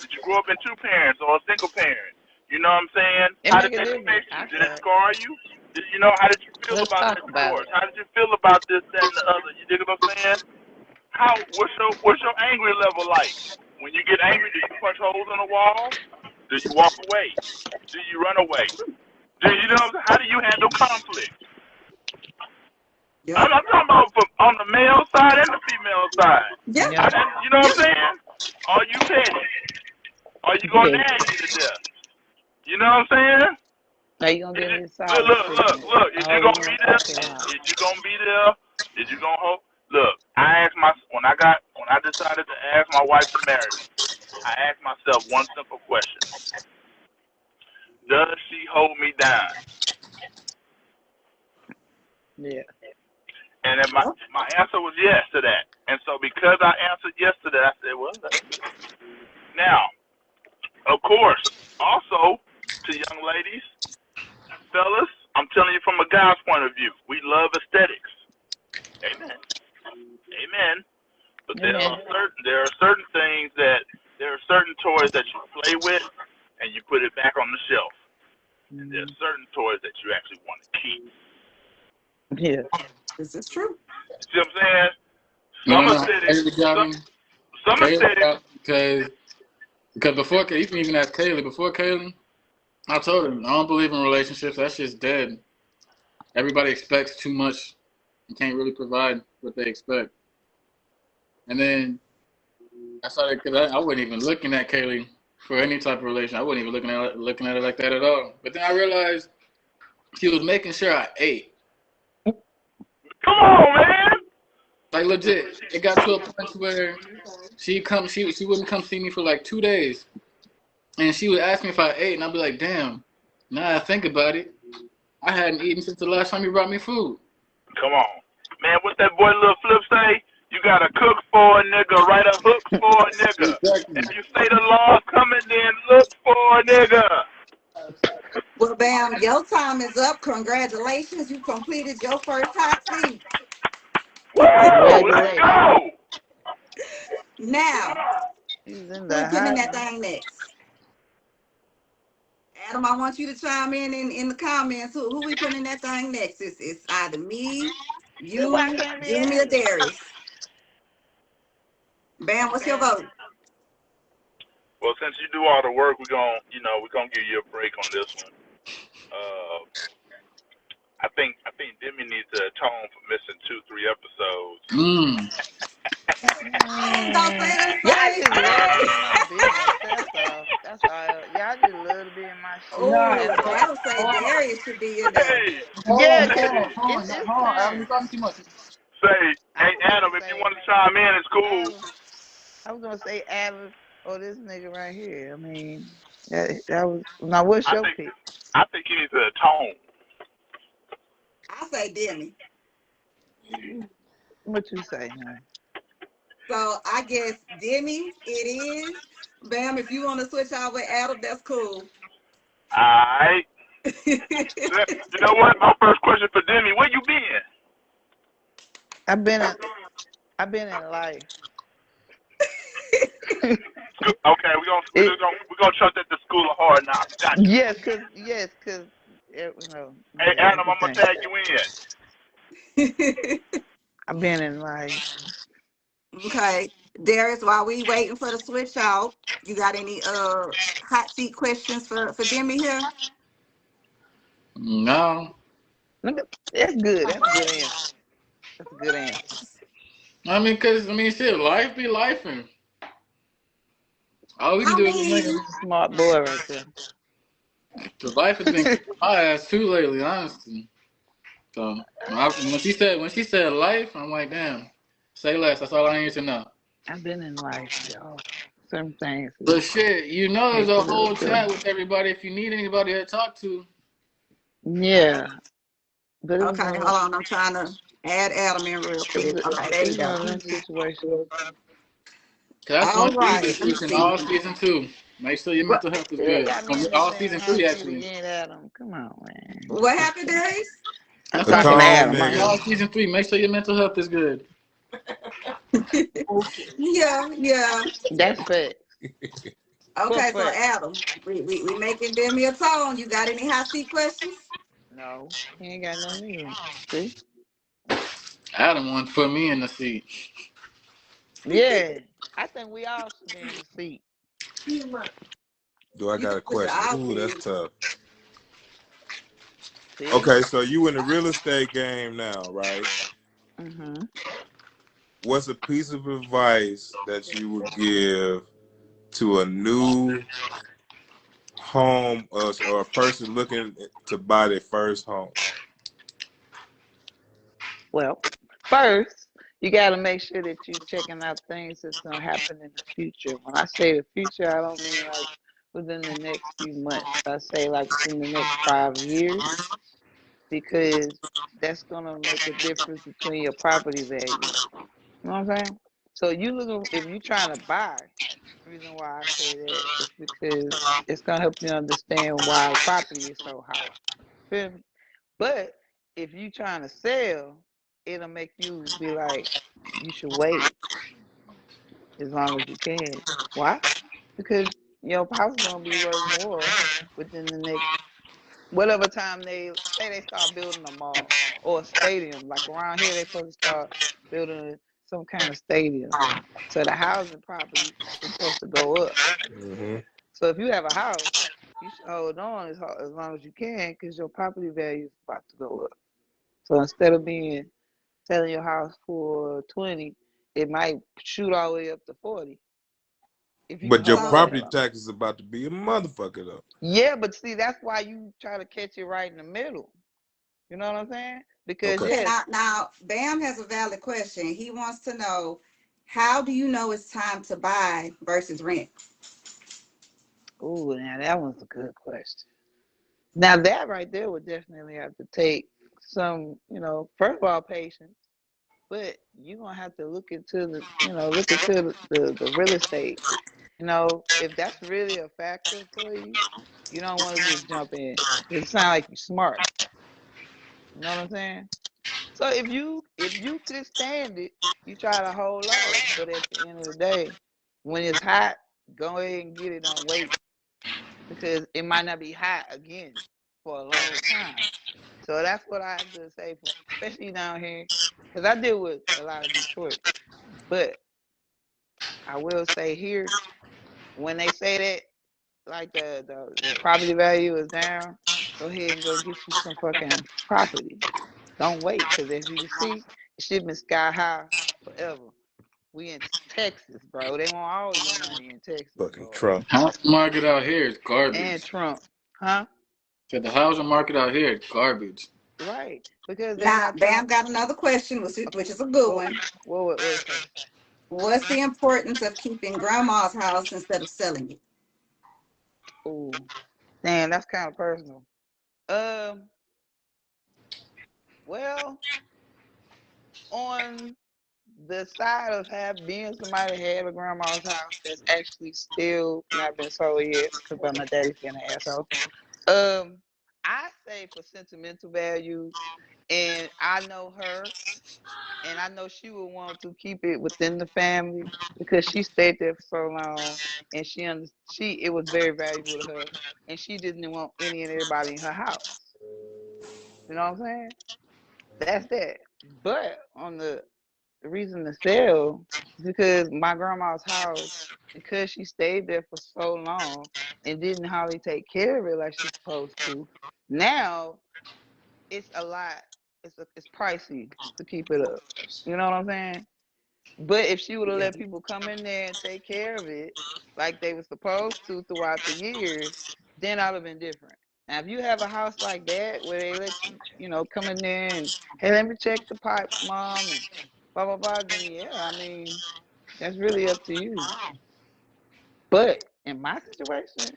did you grow up in two parents or a single parent? You know what I'm saying? It How make did a that difference. affect you? I Did it tried. scar you? You know, how did you feel Let's about talk that about divorce? it. How did you feel about this, that, and the other? You dig what I'm saying? What's your angry level like? When you get angry, do you punch holes in the wall? Do you walk away? Do you run away? Do you know? How do you handle conflict? I'm, Yep. I'm talking about from on the male side and the female side. Yeah. Yeah. You know what I'm Yeah. saying? Are you petty? Are you gonna Yeah. nag me to death? You know what I'm saying? Now you gonna Is give you, me a look, silent look, look, treatment. look. Is you Holding gonna your be there? fucking mouth. Is you gonna be there? Is you gonna hold? Look, when I decided to ask my wife to marry me, I asked myself one simple question: does she hold me down? Yeah. And then my answer was yes to that. And so because I answered yes to that, I said, well, that's good. Now, of course, also to young ladies, fellas, I'm telling you from a guy's point of view, we love aesthetics. Amen. Amen. But there Amen. are certain toys that you play with and you put it back on the shelf. And there are certain toys that you actually want to keep. Yeah. This is true. You see what I'm saying? No, Some no, aesthetics, Kaylee got me. some Kaylee aesthetics. got me because before you can even ask Kaylee. Before Kaylee, I told her I don't believe in relationships. That shit's dead. Everybody expects too much. You can't really provide what they expect. And then I started because I wasn't even looking at Kaylee for any type of relation. I wasn't even looking at it like that at all. But then I realized she was making sure I ate. Come on, man. Like legit, it got to a point where she wouldn't come see me for like 2 days, and she would ask me if I ate, and I'd be like, damn. Now I think about it, I hadn't eaten since the last time you brought me food. Come on. Man, what that boy Lil Flip say? You gotta cook for a nigga, write a hook for a nigga. Exactly. If you say the law's coming, then look for a nigga. Well, Bam, your time is up. Congratulations. You completed your first hot seat. Woo! Let's Congratulations. go! Now, He's in who we the putting in hot. that thing next? Adam, I want you to chime in the comments. Who we putting in that thing next? It's either me, Why you, can't be Jimmy, or Adam? Darius. Bam, what's your vote? Well, since you do all the work, we're gonna give you a break on this one. I think Demi needs to atone for missing 2-3 episodes. Mmm. I ain't gonna say the Y'all same just love to be in my thing. business. That's all. That's all. Y'all just love to be in my shit. Oh, Nah, That's all. Adam say hold on, Darius should be in there. Hey, Yeah, hold cause on, hold it's on, his hold on. Adam, you turn. talking too much. say, I hey was Adam, gonna if you say want to chime in, it's cool. Adam. I was gonna say Adam or this nigga right here. I mean, that was now. What's I your think pick? I think he needs to atone. I say Demi. What you say, man? So I guess Demi it is. Bam, if you want to switch out with Adam, that's cool. All right. You know what? My first question for Demi: where you been? I've been in. I've been in life. Okay, It, we're gonna chuck that to School of Hard Knocks. Gotcha. yes, cause Hey yeah, Adam, I'm gonna everything. tag you in. I've been in life. Okay. Darius, while we waiting for the switch out, you got any hot seat questions for Demi here? No. That's good. That's a good answer. That's a good answer. Shit, life be lifing. All we can I do is just make mean, it. That's a smart boy right there. Cause life has been kicking my ass too lately, honestly. So when she said life, I'm like, damn. Say less. That's all I need to know. I've been in life, y'all. Some things But shit, there's take a a little whole chat feeling. with everybody if you need anybody to talk to. Yeah, but it was okay, a hold on. I'm trying to add Adam in real it was quick. a, Okay, there it you was an go. event situation. Cause that's All one right, reason let me she's in see. all season 2. Make sure your But mental health is still good. got me in this All damn season hot 3 seat actually. again, Adam. Come on, man. What happened, Darius? I'm I said talking to Atone, Adam. nigga. all season 3. Make sure your mental health is good. Yeah, yeah. That's fact. Okay, For so fact. Adam, we making Demi a tone. You got any hot seat questions? No, he ain't got nothing either. See? Adam wanted to put me in the seat. Yeah. I think we all should be in the seat. Do I You got can a put your question? Ooh, that's outfit. tough. See? Okay, so you in the real estate game now, right? Mm-hmm. What's a piece of advice that you would give to a new home or a person looking to buy their first home? Well, first, you got to make sure that you're checking out things that's going to happen in the future. When I say the future, I don't mean like within the next few months. I say like within the next 5 years, because that's going to make a difference between your property value. You know what I'm saying? So you look if you're trying to buy, the reason why I say that is because it's gonna help you understand why the property is so high. Feel me? But if you trying to sell, it'll make you be like, you should wait as long as you can. Why? Because your house is gonna be worth more within the next whatever time they say they start building a mall or a stadium. Like around here, they supposed to start building some kind of stadium. So the housing property is supposed to go up. Hmm. So if you have a house, you should hold on as long as you can because your property value is about to go up. So instead of being selling your house for 20, it might shoot all the way up to 40 if you But your hold on So that property long. tax is about to be a motherfucker though. Yeah, but see, that's why you try to catch it right in the middle. You know what I'm saying? Because Okay. okay, yes, now Bam has a valid question. He wants to know, how do you know it's time to buy versus rent? ooh, now that one's a good question. Now that right there would definitely have to take some, first of all, patience. But you're gonna have to look into the real estate. If that's really a factor for you, you don't want to just jump in. It sounds like you're smart. You know what I'm saying? So if you could stand it, you try to hold off. But at the end of the day, when it's hot, go ahead and get it. Don't wait because it might not be hot again for a long time. So that's what I have to say, especially down here, because I deal with a lot of Detroit. But I will say here, when they say that, like the property value is down, go ahead and go get you some fucking property. Don't wait, because as you can see, it should been sky high forever. We in Texas, bro. They want all your money in Texas, Fucking boy. Trump. House market out here is And garbage. Trump, huh? So the housing market out here is garbage. Right, because they Now not trying. Bam got another question, which is a good What one. what it say? What's the importance of keeping grandma's house instead of selling it? Ooh, damn, that's kind of personal. Um, well, on the side of being somebody that had a grandma's house that's actually still not been sold yet because my daddy's being an asshole. Um, I say for sentimental value, and I know her, and I know she would want to keep it within the family because she stayed there for so long, and she it was very valuable to her, and she didn't want any and everybody in her house. You know what I'm saying? That's that. But on the reason to sell is because my grandma's house, because she stayed there for so long and didn't hardly take care of it like she's supposed to. Now it's a lot. It's pricey to keep it up. You know what I'm saying? But if she would have Yeah. let people come in there and take care of it like they were supposed to throughout the years, then I'd have been different. Now, if you have a house like that where they let you, come in there and, hey, let me check the pipes, mom, and blah, blah, blah, then yeah, I mean, that's really up to you. But in my situation,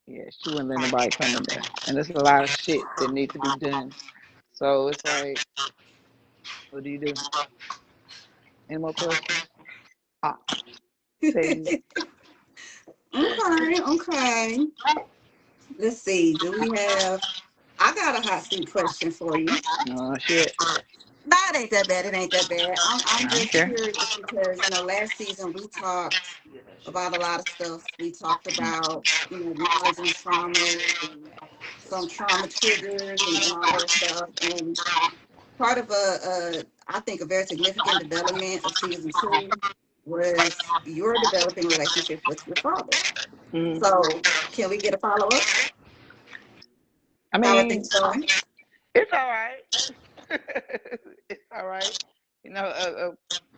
yeah, she wouldn't let nobody come in there. And there's a lot of shit that need to be done. So it's like, what do you do? Any more questions? Ah, Sadie. Okay, okay. Let's see. Do we have? I got a hot seat question for you. Oh, shit. That ain't that bad. It ain't that bad. I'm I don't just care. curious because last season we talked about a lot of stuff. We talked about knowledge and traumas and some trauma triggers and all that stuff. And part of I think a very significant development of season 2 was your developing relationship with your father. Mm. So can we get a follow up? I How are things mean, going? it's all right. It's all right. You know,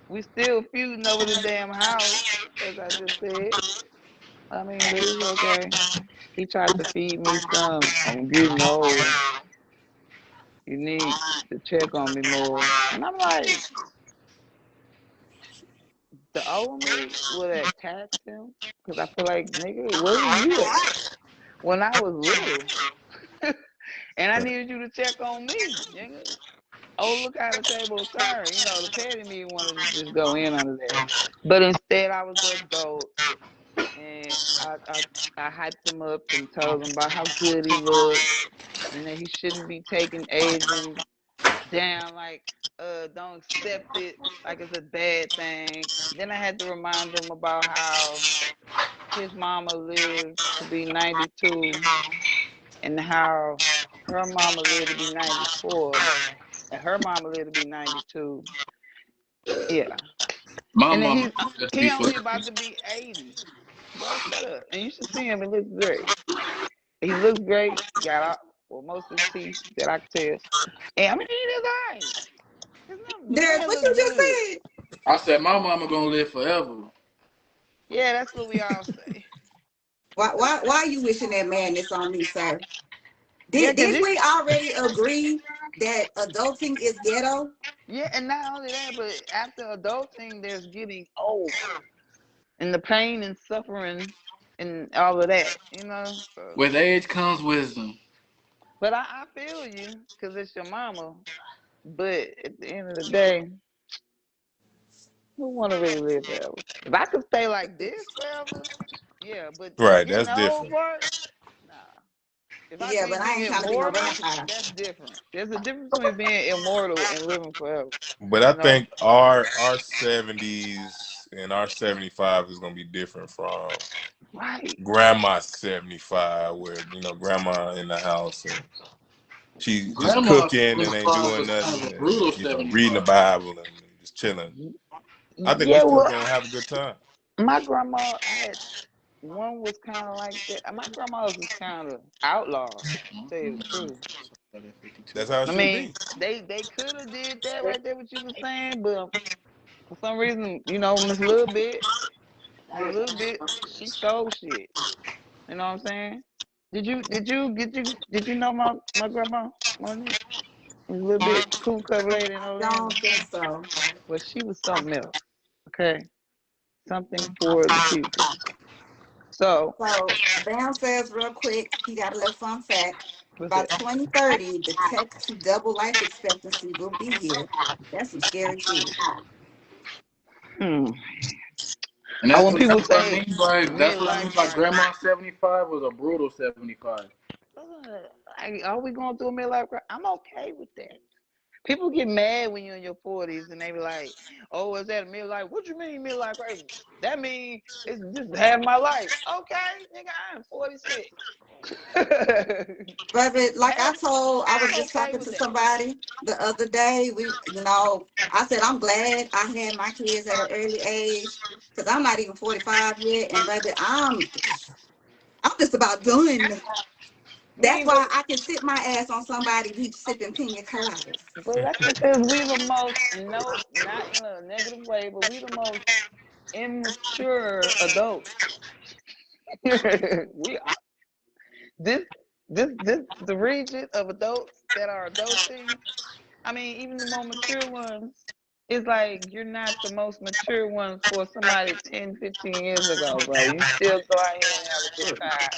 we still feuding over the damn house, as I just said. I mean, but it's okay. He tried to feed me some. I'm getting old. You need to check on me more. And I'm like, the old me would have attacked him because I feel like, nigga, where were you at when I was little? And I needed you to check on me, nigga. Oh, look how the table turned. You know, the petty me wanted to just go in under that. But instead, I was the adult. And I hyped him up and told him about how good he looked and that he shouldn't be taking aging down, like don't accept it like it's a bad thing. Then I had to remind him about how his mama lived to be 92 and how her mama lived to be 94 and her mama lived to be 92. Yeah. My And then mama just he be only fucking. about to be 80. Bro, shut up. And you should see him. He looks great. He looks great. Got out, well, most of his teeth that I could tell. And I mean, he is all right. The Derek, man what look you just good. said? I said my mama gonna live forever. Yeah, that's what we all say. Why are you wishing that madness on me, sir? Yeah, cause Didn't we already agree that adulting is ghetto? yeah, and not only that, but after adulting, there's getting old and the pain and suffering and all of that, you know. So, With age comes wisdom. but I feel you, cause it's your mama. But at the end of the day, who want to really live forever? If I could stay like this forever, yeah. But the Right, getting that's old different. part, nah. If I Yeah, but could I be ain't trying to be no immortal, vampire. that's different. There's a difference between being immortal and living forever. But I You know? think our 70s and our 75 is gonna be different from Right. grandma's 75, where grandma in the house and she just Grandma's cooking and ain't 75 doing was kind of nothing a and brutal reading the 75. Bible and just chilling. I think we Yeah, still well, gonna have a good time. my grandma, I had one was kind of like that. My grandma's was kind of outlaw, to tell you the truth. That's how it I should mean, be. they could have did that right there, what you were saying, but for some reason, you know, Miss Little Bit, she showed shit. You know what I'm saying? Did you know my grandma Monique? A little bit cool cover lady in Orlando. Don't think so. Well, she was something else. Okay, something for the future. So So Bam says real quick, he got a little fun fact. what's By that? 2030, the tech to double life expectancy will be here. That's some scary shit. Hmm. And I that's when what people that's what I say mean by midlife grandma crisis. 75 was a brutal 75. Are we going through a midlife crisis? I'm okay with that. People get mad when you're in your 40s and they be like, "Oh, is that a midlife? What you mean midlife crisis? That means it's just half my life." Okay, nigga, I'm 46. But like Half, I was I'm just okay talking with to that. somebody the other day. I said I'm glad I had my kids at an early age because I'm not even 45 yet, and baby, I'm just about done. I That's mean, why I can sit my ass on somebody beach sipping pina coladas. but that's because we the most no, not in a negative way, but we the most immature adults. We are this this the region of adults that are adulting. I mean, even the more mature ones, it's like you're not the most mature ones for somebody 10, 15 years ago, bro. You still go out here and have a good time.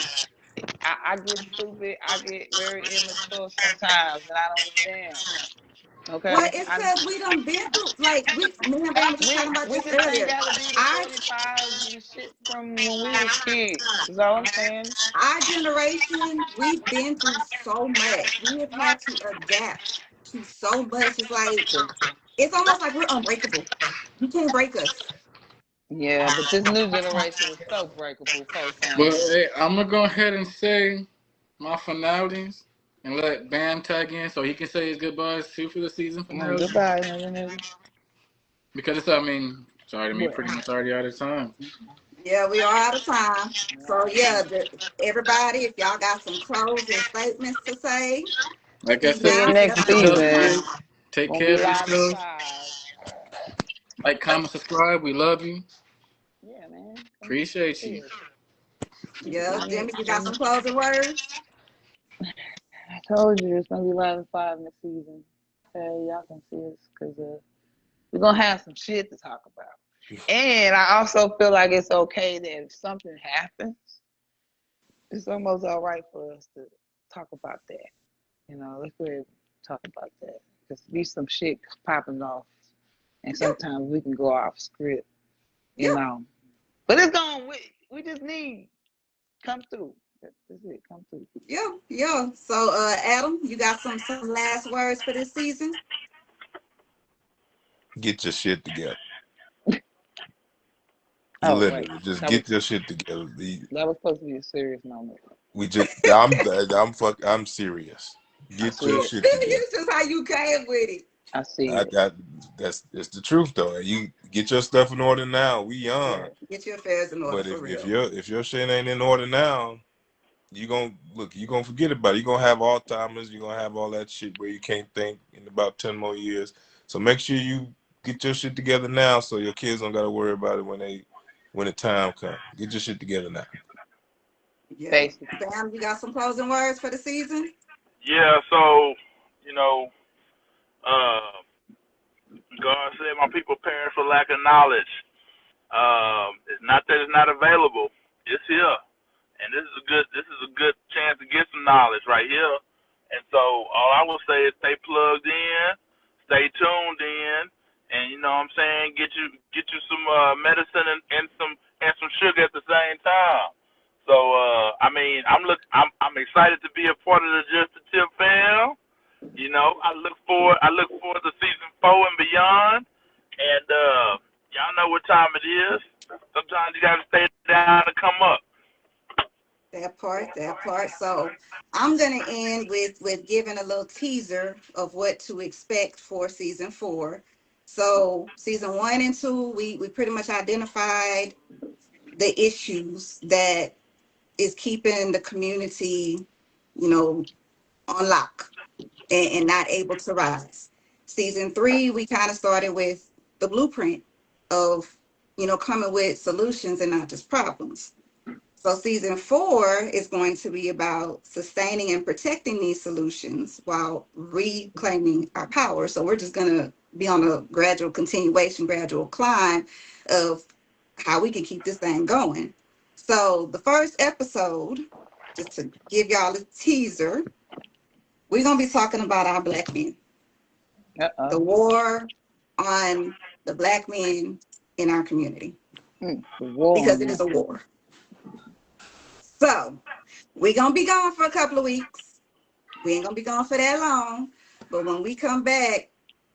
I get stupid. I get very immature sometimes, and I don't understand. Well, Okay, it's because we done been through, like, me and Bam were just talking about we this just ain't earlier. got to be the Our 45s and shit from when we was kids. Is all I'm saying. our generation, we've been through so much. We have had to adapt to so much. It's almost like we're unbreakable. You can't break us. Yeah, but this new generation is so breakable, folks But saying. hey, I'm gonna go ahead and say my finalities and let Bam tag in so he can say his goodbyes too for the season finale? Goodbye, nigga. Because it's, I mean, sorry to me, What? pretty much already out of time. Yeah, we are out of time. So yeah, everybody, if y'all got some closing statements to say, Like I speak See you now. said, next keep Whatever your health season. good. Take Gonna care be of live at yourself. 5. Like, comment, subscribe. We love you. Yeah, man. Appreciate See you. us. Yeah, Jimmy, you got Jimmy. some closing words? I told you it's gonna be live at 5 next season. Okay, y'all can see us because we're gonna have some shit to talk about. And I also feel like it's okay that if something happens, it's almost all right for us to talk about that. Let's go ahead and talk about that. Because be some shit popping off, and Yeah, sometimes we can go off script, yeah, But it's going. We just need come through. That's it. Come through. yeah, yeah. So Adam, you got some last words for this season? Get your shit together. Oh wait, Literally, just that was get your shit together. that was supposed to be a serious moment. I'm serious. I Get see your it. shit together. It's just how you came with it. I see I it. got that's the truth though. You get your stuff in order now. We Yeah, young, get your affairs in order but for if real. your shit ain't in order now, you gonna forget about it. You gonna have Alzheimer's. You gonna have all that shit where you can't think in about 10 more years. So make sure you get your shit together now, so your kids don't gotta worry about it when the time comes. Get your shit together now. Yeah. Basically. Bam, you got some closing words for the season? Yeah, so, you know, uh, God said my people perish for lack of knowledge. It's not that it's not available. It's here. And this is a good chance to get some knowledge right here. And so all I will say is stay plugged in, stay tuned in, and you know what I'm saying, get you some medicine and some sugar at the same time. So I mean I'm excited to be a part of the Just the Tip fam. You know, I look forward to season 4 and beyond. And y'all know what time it is. Sometimes you gotta stay down to come up. That part, that part. So I'm gonna end with giving a little teaser of what to expect for season 4. So season 1 and 2, we pretty much identified the issues that is keeping the community, on lock and not able to rise. Season 3, we kind of started with the blueprint of, coming with solutions and not just problems. So season 4 is going to be about sustaining and protecting these solutions while reclaiming our power. So we're just going to be on a gradual continuation, gradual climb of how we can keep this thing going. So the first episode, just to give y'all a teaser, we're going to be talking about our black men, the Uh-oh. war on the black men in our community, The war because on it is them. a war. So we're going to be gone for a couple of weeks. We ain't going to be gone for that long. But when we come back,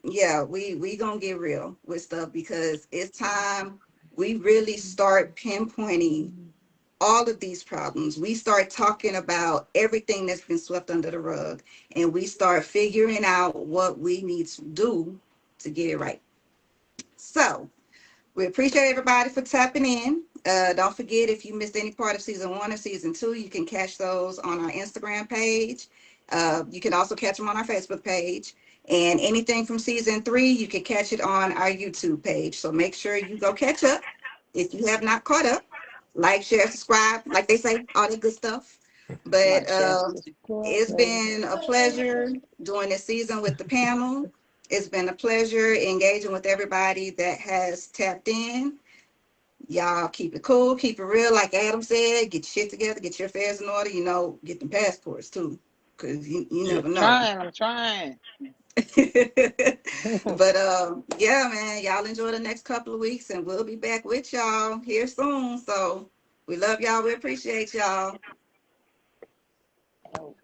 yeah, we going to get real with stuff, because it's time we really start pinpointing all of these problems. We start talking about everything that's been swept under the rug, and we start figuring out what we need to do to get it right. So we appreciate everybody for tapping in. Don't forget, if you missed any part of season 1 or season 2, you can catch those on our Instagram page. You can also catch them on our Facebook page. And anything from season 3, you can catch it on our YouTube page. So make sure you go catch up if you have not caught up. Like, share, subscribe, like they say, all that good stuff. But Like, share, subscribe. it's been a pleasure doing this season with the panel. It's been a pleasure engaging with everybody that has tapped in. Y'all keep it cool, keep it real. Like Adam said, get your shit together, get your affairs in order, get them passports too, because you Yeah. never know. I'm trying. But yeah, man, y'all enjoy the next couple of weeks, and we'll be back with y'all here soon. So we love y'all. We appreciate y'all. Oh,